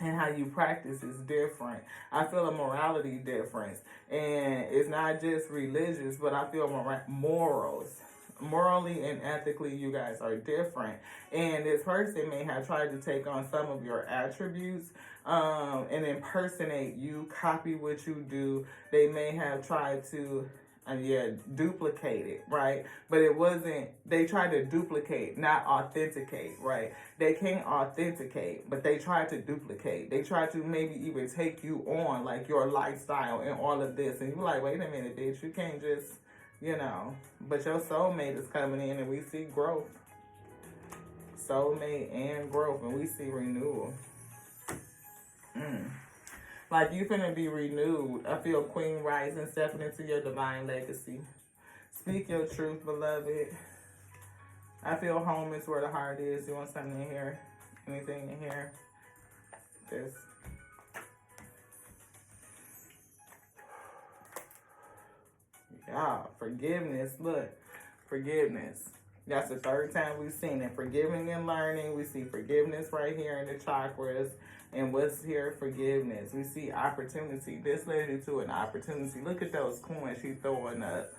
And how you practice is different. I feel a morality difference. And it's not just religious, but I feel morals. Morally and ethically, you guys are different. And this person may have tried to take on some of your attributes and impersonate you, copy what you do. They may have tried to duplicate it, right? But it wasn't, they tried to duplicate, not authenticate, right? They can't authenticate, but they tried to duplicate. They tried to maybe even take you on, like your lifestyle and all of this. And you're like, wait a minute, bitch, you can't just, but your soulmate is coming in, and we see growth. Soulmate and growth, and we see renewal. Like, you finna be renewed. I feel Queen rising, stepping into your divine legacy. Speak your truth, beloved. I feel home is where the heart is. You want something in here? Anything in here? This. Yeah, forgiveness. Look, forgiveness. That's the third time we've seen it. Forgiving and learning. We see forgiveness right here in the chakras. And what's here? Forgiveness. We see opportunity. This led into an opportunity. Look at those coins she's throwing up.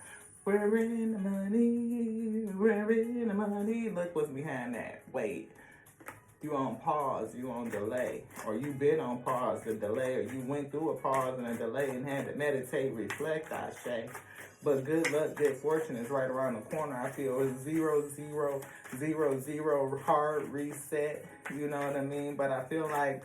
We're in the money. We're in the money. Look what's behind that. Wait. You on pause, you on delay, or you been on pause, the delay, or you went through a pause and a delay and had to meditate, reflect, I say. But good luck, good fortune is right around the corner. I feel 0, hard reset, you know what I mean? But I feel like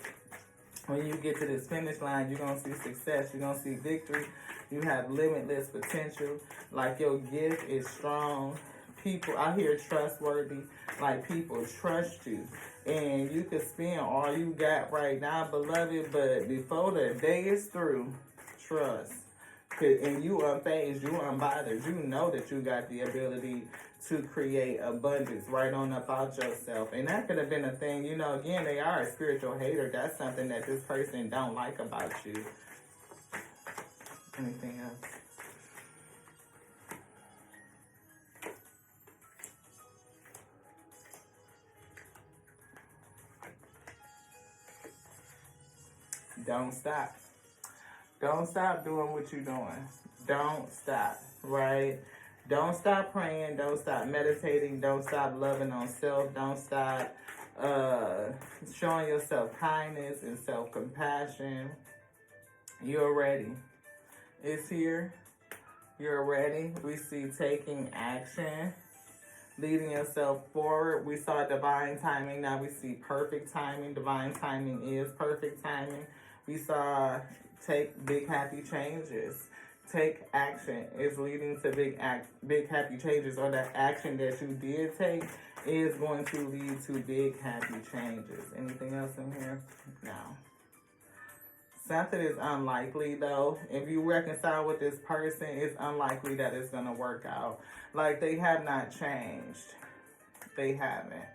when you get to this finish line, you're going to see success, you're going to see victory. You have limitless potential, like your gift is strong. People, I hear trustworthy, like people trust you. And you can spend all you got right now, beloved, but before the day is through, trust. And you unfazed, you unbothered. You know that you got the ability to create abundance right on up out yourself. And that could have been a thing, you know, again, they are a spiritual hater. That's something that this person don't like about you. Anything else? Don't stop. Don't stop doing what you're doing. Don't stop, right? Don't stop praying. Don't stop meditating. Don't stop loving on self. Don't stop showing yourself kindness and self-compassion. You're ready. It's here. You're ready. We see taking action, leading yourself forward. We saw divine timing. Now we see perfect timing. Divine timing is perfect timing. We saw take big happy changes. Take action is leading to big happy changes, or that action that you did take is going to lead to big happy changes. Anything else in here? No. Something is unlikely though. If you reconcile with this person, it's unlikely that it's going to work out. Like they have not changed. They haven't.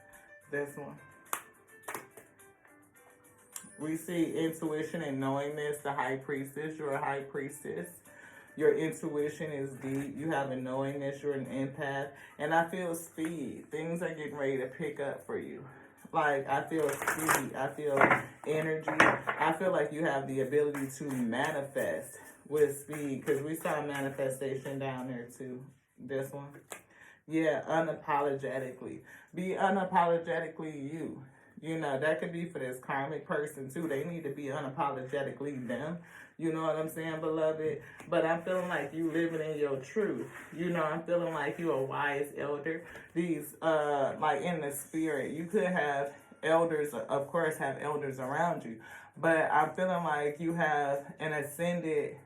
This one. We see intuition and knowingness, the high priestess. You're a high priestess. Your intuition is deep. You have a knowingness. You're an empath. And I feel speed. Things are getting ready to pick up for you. Like, I feel speed. I feel energy. I feel like you have the ability to manifest with speed. Because we saw manifestation down there too. This one. Yeah, unapologetically. Be unapologetically you. You know, that could be for this karmic person too. They need to be unapologetically them. You know what I'm saying, beloved? But I'm feeling like you living in your truth. You know, I'm feeling like you a wise elder. These, like in the spirit, you could have elders, of course, have elders around you. But I'm feeling like you have an ascended,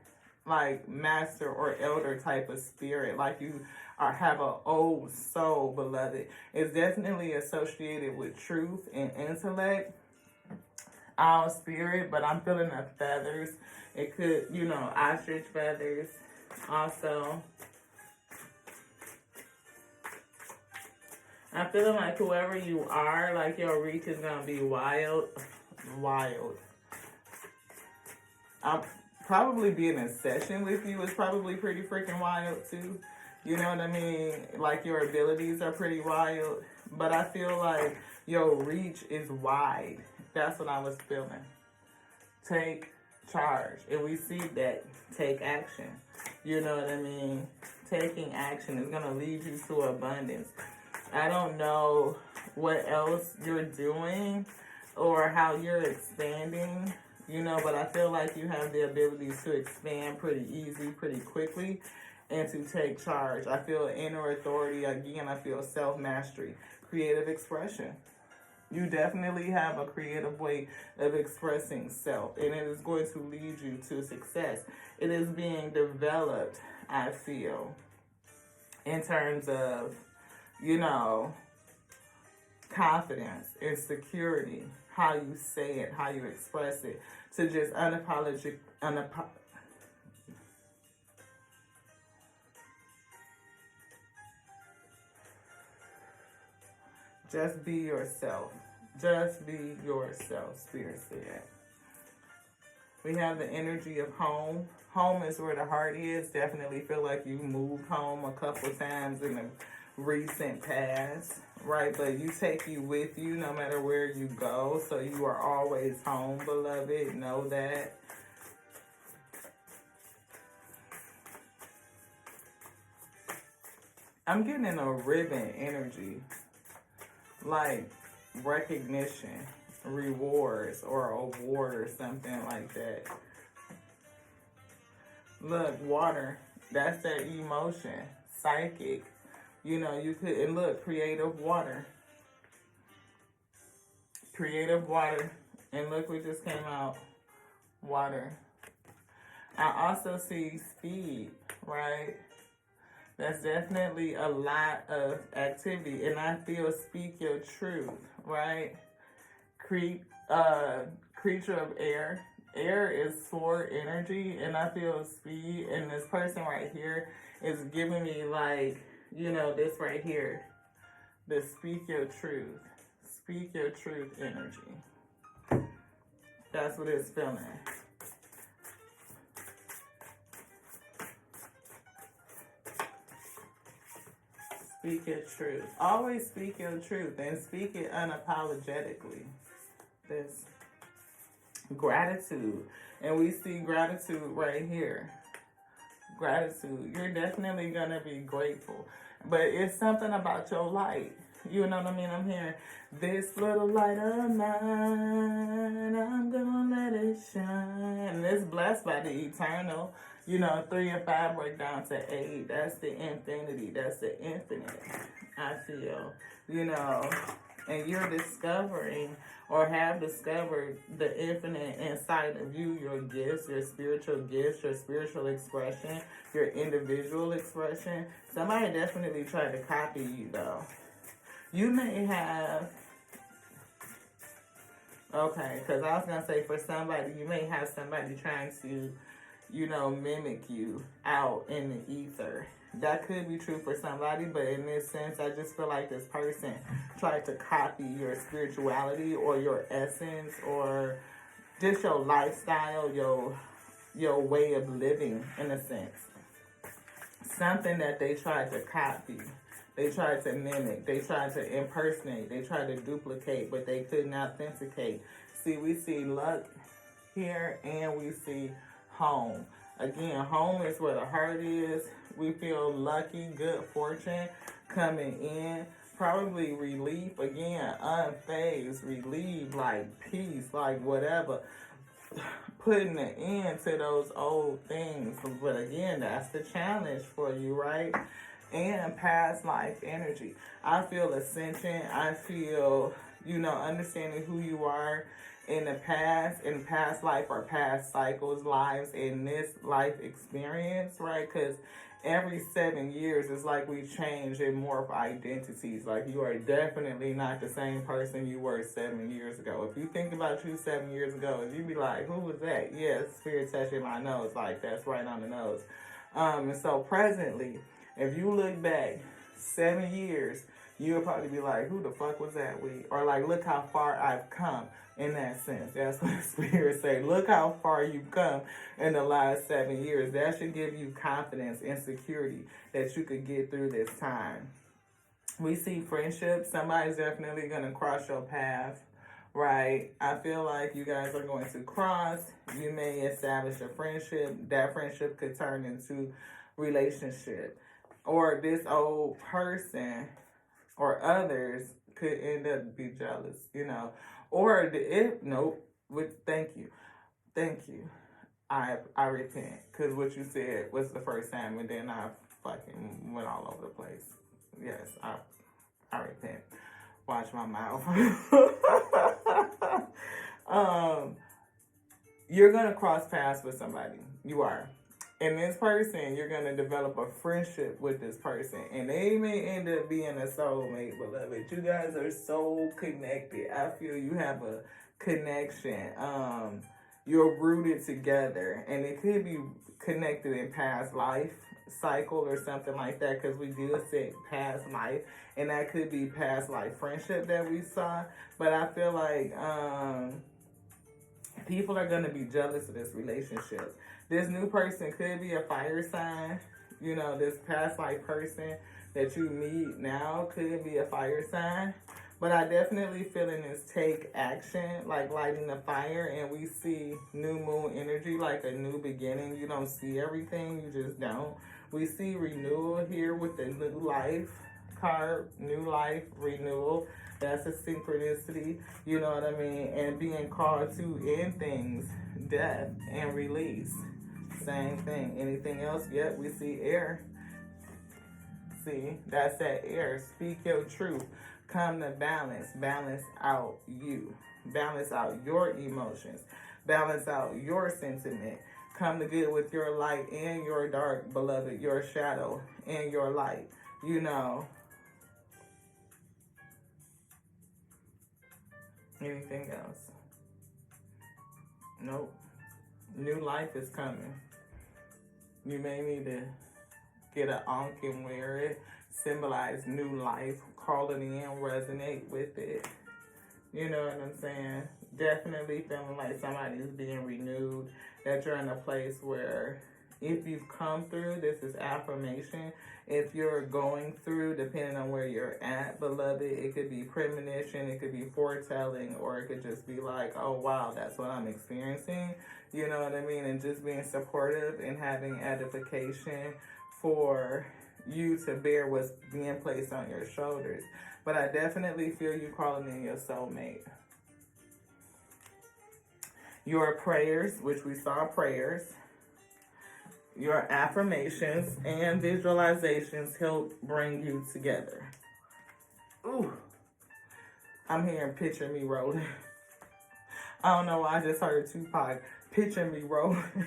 like, master or elder type of spirit. Like you have an old soul, beloved. It's definitely associated with truth and intellect. Our spirit, but I'm feeling the feathers. It could, you know, ostrich feathers also. I'm feeling like whoever you are, like your reach is going to be wild. Wild. I'll probably be in a session with you. It's probably pretty freaking wild too. You know what I mean? Like your abilities are pretty wild. But I feel like your reach is wide. That's what I was feeling. Take charge. And we see that. Take action. You know what I mean? Taking action is going to lead you to abundance. I don't know what else you're doing or how you're expanding, you know, but I feel like you have the ability to expand pretty easy, pretty quickly, and to take charge. I feel inner authority. Again, I feel self-mastery, creative expression. You definitely have a creative way of expressing self, and it is going to lead you to success. It is being developed, I feel, in terms of, you know, confidence and security, how you say it, how you express it, to just just be yourself. Just be yourself, Spirit said. We have the energy of home. Home is where the heart is. Definitely feel like you moved home a couple times in the recent past, right? But you take you with you no matter where you go. So you are always home, beloved. Know that. I'm getting a ribbon energy, like recognition, rewards, or award or something like that. Look, water, that's that emotion, psychic. You know, you could, and look, creative water. Creative water. And look what just came out. Water. I also see speed, right? That's definitely a lot of activity. And I feel speak your truth, right? Creature of air. Air is for energy, and I feel speed. And this person right here is giving me, like, you know, this right here. The speak your truth. Speak your truth energy. That's what it's feeling. Speak your truth. Always speak your truth and speak it unapologetically. This gratitude. And we see gratitude right here. Gratitude. You're definitely going to be grateful. But it's something about your light. You know what I mean? I'm hearing this little light of mine, I'm going to let it shine. And it's blessed by the eternal. You know, 3 and 5 break down to 8. That's the infinity. That's the infinite, I feel. You know, and you're discovering or have discovered the infinite inside of you, your gifts, your spiritual expression, your individual expression. Somebody definitely tried to copy you, though. You may have, okay, because I was going to say for somebody, you may have somebody trying to, you know, mimic you out in the ether. That could be true for somebody, but in this sense, I just feel like this person tried to copy your spirituality or your essence or just your lifestyle, your way of living, in a sense. Something that they tried to copy. They tried to mimic. They tried to impersonate. They tried to duplicate, but they couldn't authenticate. See, we see luck here, and we see home. Again, home is where the heart is. We feel lucky, good fortune coming in. Probably relief. Again, unfazed, relieved, like peace, like whatever. Putting an end to those old things. But again, that's the challenge for you, right? And past life energy. I feel ascension. I feel, you know, understanding who you are in the past life or past cycles, lives, in this life experience, right? Because every 7 years, it's like we change and morph identities. Like, you are definitely not the same person you were 7 years ago. If you think about you 7 years ago, you'd be like, who was that? Yes, spirit touching my nose. Like, that's right on the nose. And so presently, if you look back 7 years, you'll probably be like, who the fuck was that with? Or like, look how far I've come in that sense. That's what the spirit say. Look how far you've come in the last 7 years. That should give you confidence and security that you could get through this time. We see friendship. Somebody's definitely going to cross your path, right? I feel like you guys are going to cross. You may establish a friendship. That friendship could turn into relationship. Or this old person or others could end up be jealous, you know. Or thank you. I repent, because what you said was the first time, and then I fucking went all over the place. Yes, I repent. Watch my mouth. You're gonna cross paths with somebody. You are. And this person, you're going to develop a friendship with this person. And they may end up being a soulmate, beloved. You guys are so connected. I feel you have a connection. You're rooted together. And it could be connected in past life cycle or something like that. Because we do say past life. And that could be past life friendship that we saw. But I feel like people are going to be jealous of this relationship. This new person could be a fire sign. You know, this past life person that you meet now could be a fire sign. But I definitely feeling this take action, like lighting the fire, and we see new moon energy, like a new beginning. You don't see everything, you just don't. We see renewal here with the new life card, new life, renewal. That's a synchronicity, you know what I mean? And being called to end things, death, and release. Same thing. Anything else? Yep, we see air. See, that's that air. Speak your truth. Come to balance. Balance out you. Balance out your emotions. Balance out your sentiment. Come to good with your light and your dark, beloved, your shadow and your light. You know. Anything else? Nope. New life is coming. You may need to get an ankh and wear it. Symbolize new life. Call it in. Resonate with it. You know what I'm saying? Definitely feeling like somebody's being renewed. That you're in a place where if you've come through, this is affirmation. If you're going through, depending on where you're at, beloved, it could be premonition, it could be foretelling, or it could just be like, oh, wow, that's what I'm experiencing. You know what I mean? And just being supportive and having edification for you to bear what's being placed on your shoulders. But I definitely feel you calling in your soulmate. Your prayers, which we saw prayers, your affirmations and visualizations help bring you together. Ooh, I'm hearing picture me rolling. I don't know why I just heard Tupac, picture me rolling.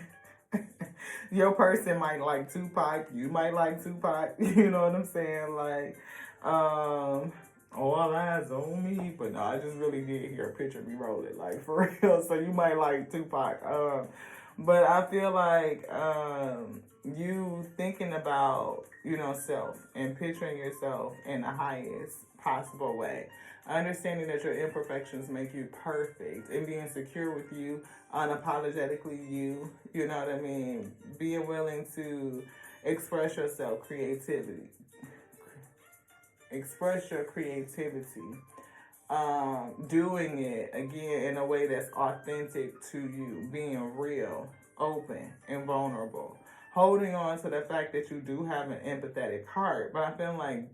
Your person might like Tupac, you might like Tupac, you know what I'm saying? Like, all eyes on me, but no, I just really did hear picture me rolling, like for real. So you might like Tupac. But I feel like you thinking about, you know, self and picturing yourself in the highest possible way. Understanding that your imperfections make you perfect and being secure with you, unapologetically you, you know what I mean? Being willing to express yourself, creativity. Express your creativity. Doing it again in a way that's authentic to you, being real, open, and vulnerable. Holding on to the fact that you do have an empathetic heart, but I feel like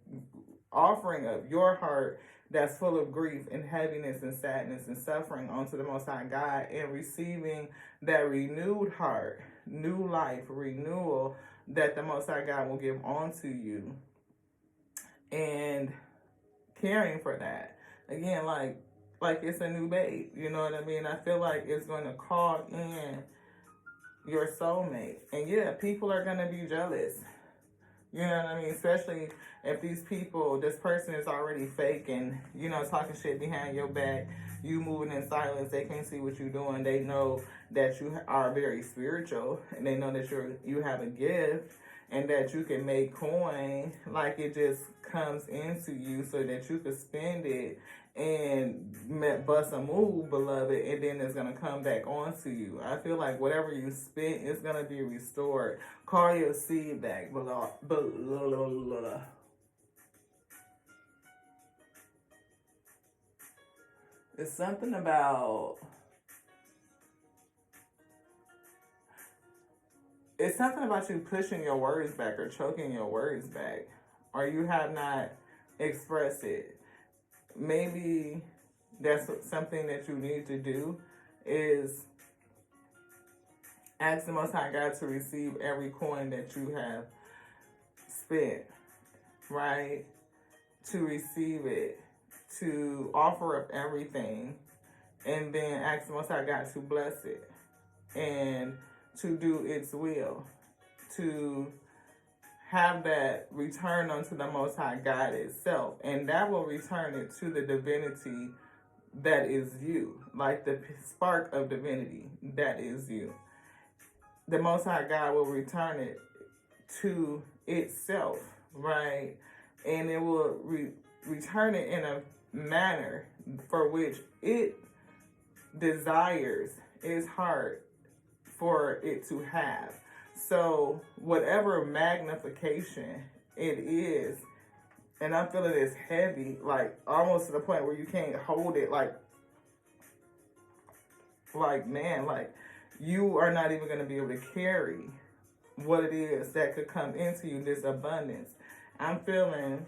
offering up your heart that's full of grief and heaviness and sadness and suffering onto the Most High God and receiving that renewed heart, new life, renewal that the Most High God will give onto you and caring for that. Again, like it's a new babe, you know what I mean? I feel like it's going to call in your soulmate. And yeah, people are going to be jealous. You know what I mean? Especially if this person is already fake and, you know, talking shit behind your back, you moving in silence, they can't see what you're doing. They know that you are very spiritual and they know that you have a gift and that you can make coin, like it just comes into you so that you can spend it and bust a move, beloved, and then it's going to come back onto you. I feel like whatever you spent is going to be restored. Call your seed back. It's something about... It's something about you pushing your words back or choking your words back, or you have not expressed it. Maybe that's something that you need to do is ask the Most High God to receive every coin that you have spent, right? To receive it, to offer up everything, and then ask the Most High God to bless it and to do its will, to have that return unto the Most High God itself, and that will return it to the divinity that is you, like the spark of divinity that is you. The Most High God will return it to itself, right? And it will return it in a manner for which it desires its heart for it to have. So whatever magnification it is And I'm feeling it's heavy, like almost to the point where you can't hold it. Like man, like you are not even going to be able to carry what it is that could come into you, this abundance. I'm feeling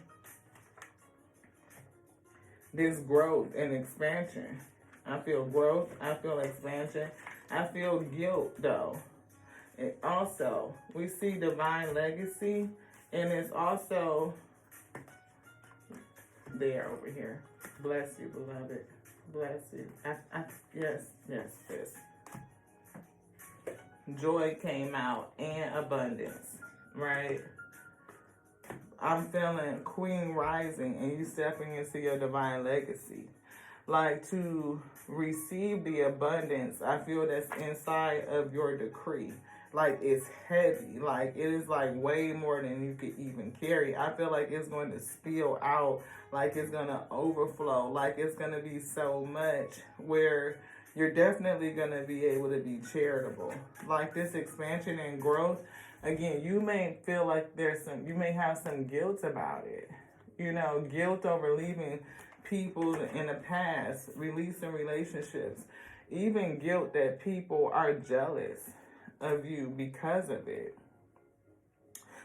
this growth and expansion. I feel growth. I feel expansion. I feel guilt, though. And also, we see divine legacy, and it's also there over here. Bless you, beloved. Bless you. Yes. Joy came out and abundance, right? I'm feeling Queen rising and you stepping into your divine legacy. Like to receive the abundance, I feel that's inside of your decree. Like it's heavy. Like it is like way more than you could even carry. I feel like it's going to spill out. Like it's going to overflow. Like it's going to be so much where you're definitely going to be able to be charitable. Like this expansion and growth, again, you may feel like you may have some guilt about it. You know, guilt over leaving people in the past, releasing relationships. Even guilt that people are jealous of you because of it.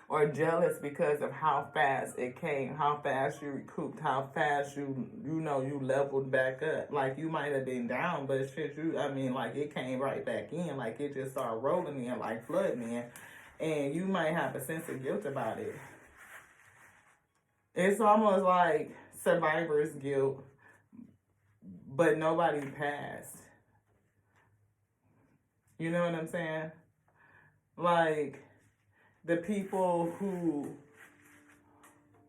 Or jealous because of how fast it came, how fast you recouped, how fast you leveled back up. Like you might have been down, but shit, like it came right back in. Like it just started rolling in, like flooding in. And you might have a sense of guilt about it. It's almost like survivor's guilt, but nobody passed. You know what I'm saying? Like the people who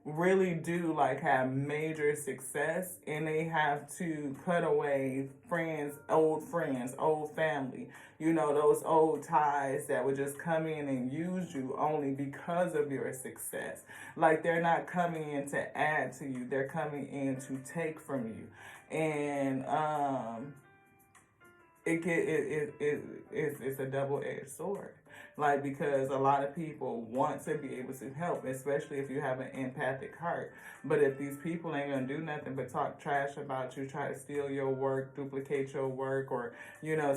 really do like have major success and they have to cut away friends, old family, those old ties that would just come in and use you only because of your success. Like they're not coming in to add to you, they're coming in to take from you. And it's a double-edged sword. Like, because a lot of people want to be able to help, especially if you have an empathic heart. But if these people ain't going to do nothing but talk trash about you, try to steal your work, duplicate your work, or,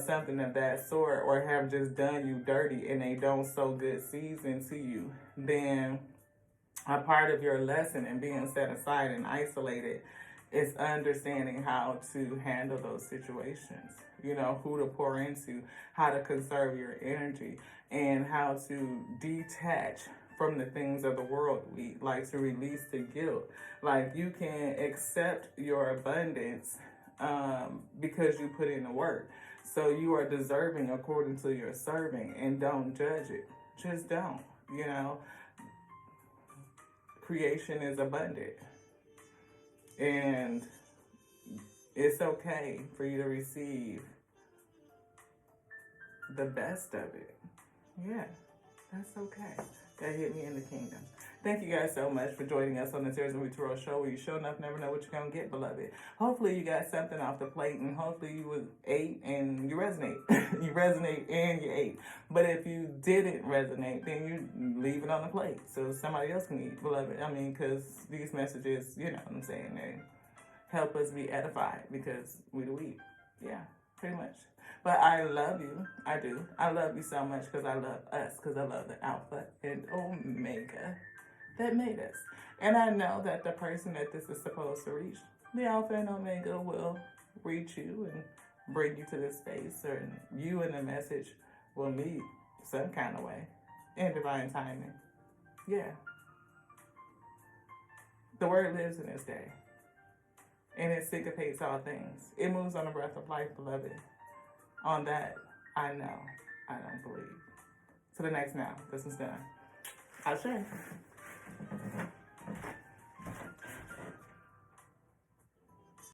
something of that sort, or have just done you dirty and they don't sow good seeds into you, then a part of your lesson and being set aside and isolated is understanding how to handle those situations. Who to pour into, how to conserve your energy, and how to detach from the things of the world. Like to release the guilt. Like you can accept your abundance because you put in the work. So you are deserving according to your serving, and don't judge it. Just don't. Creation is abundant. And it's okay for you to receive the best of it. Yeah, that's okay. That hit me in the kingdom. Thank you guys so much for joining us on the Tears of We Tarot show, where you sure enough never know what you're going to get, beloved. Hopefully you got something off the plate, and hopefully you ate and you resonate. You resonate and you ate. But if you didn't resonate, then you leave it on the plate so somebody else can eat, beloved. Because these messages, you know what I'm saying, they help us be edified because we do eat. Yeah, pretty much. But I love you. I do. I love you so much because I love us, because I love the Alpha and Omega that made us. And I know that the person that this is supposed to reach, the Alpha and Omega, will reach you and bring you to this space, or you and the message will meet some kind of way in divine timing. Yeah. The word lives in this day. And it syncopates all things. It moves on the breath of life, beloved. On that, I know. I don't believe. To the next now. This is done. I'll share.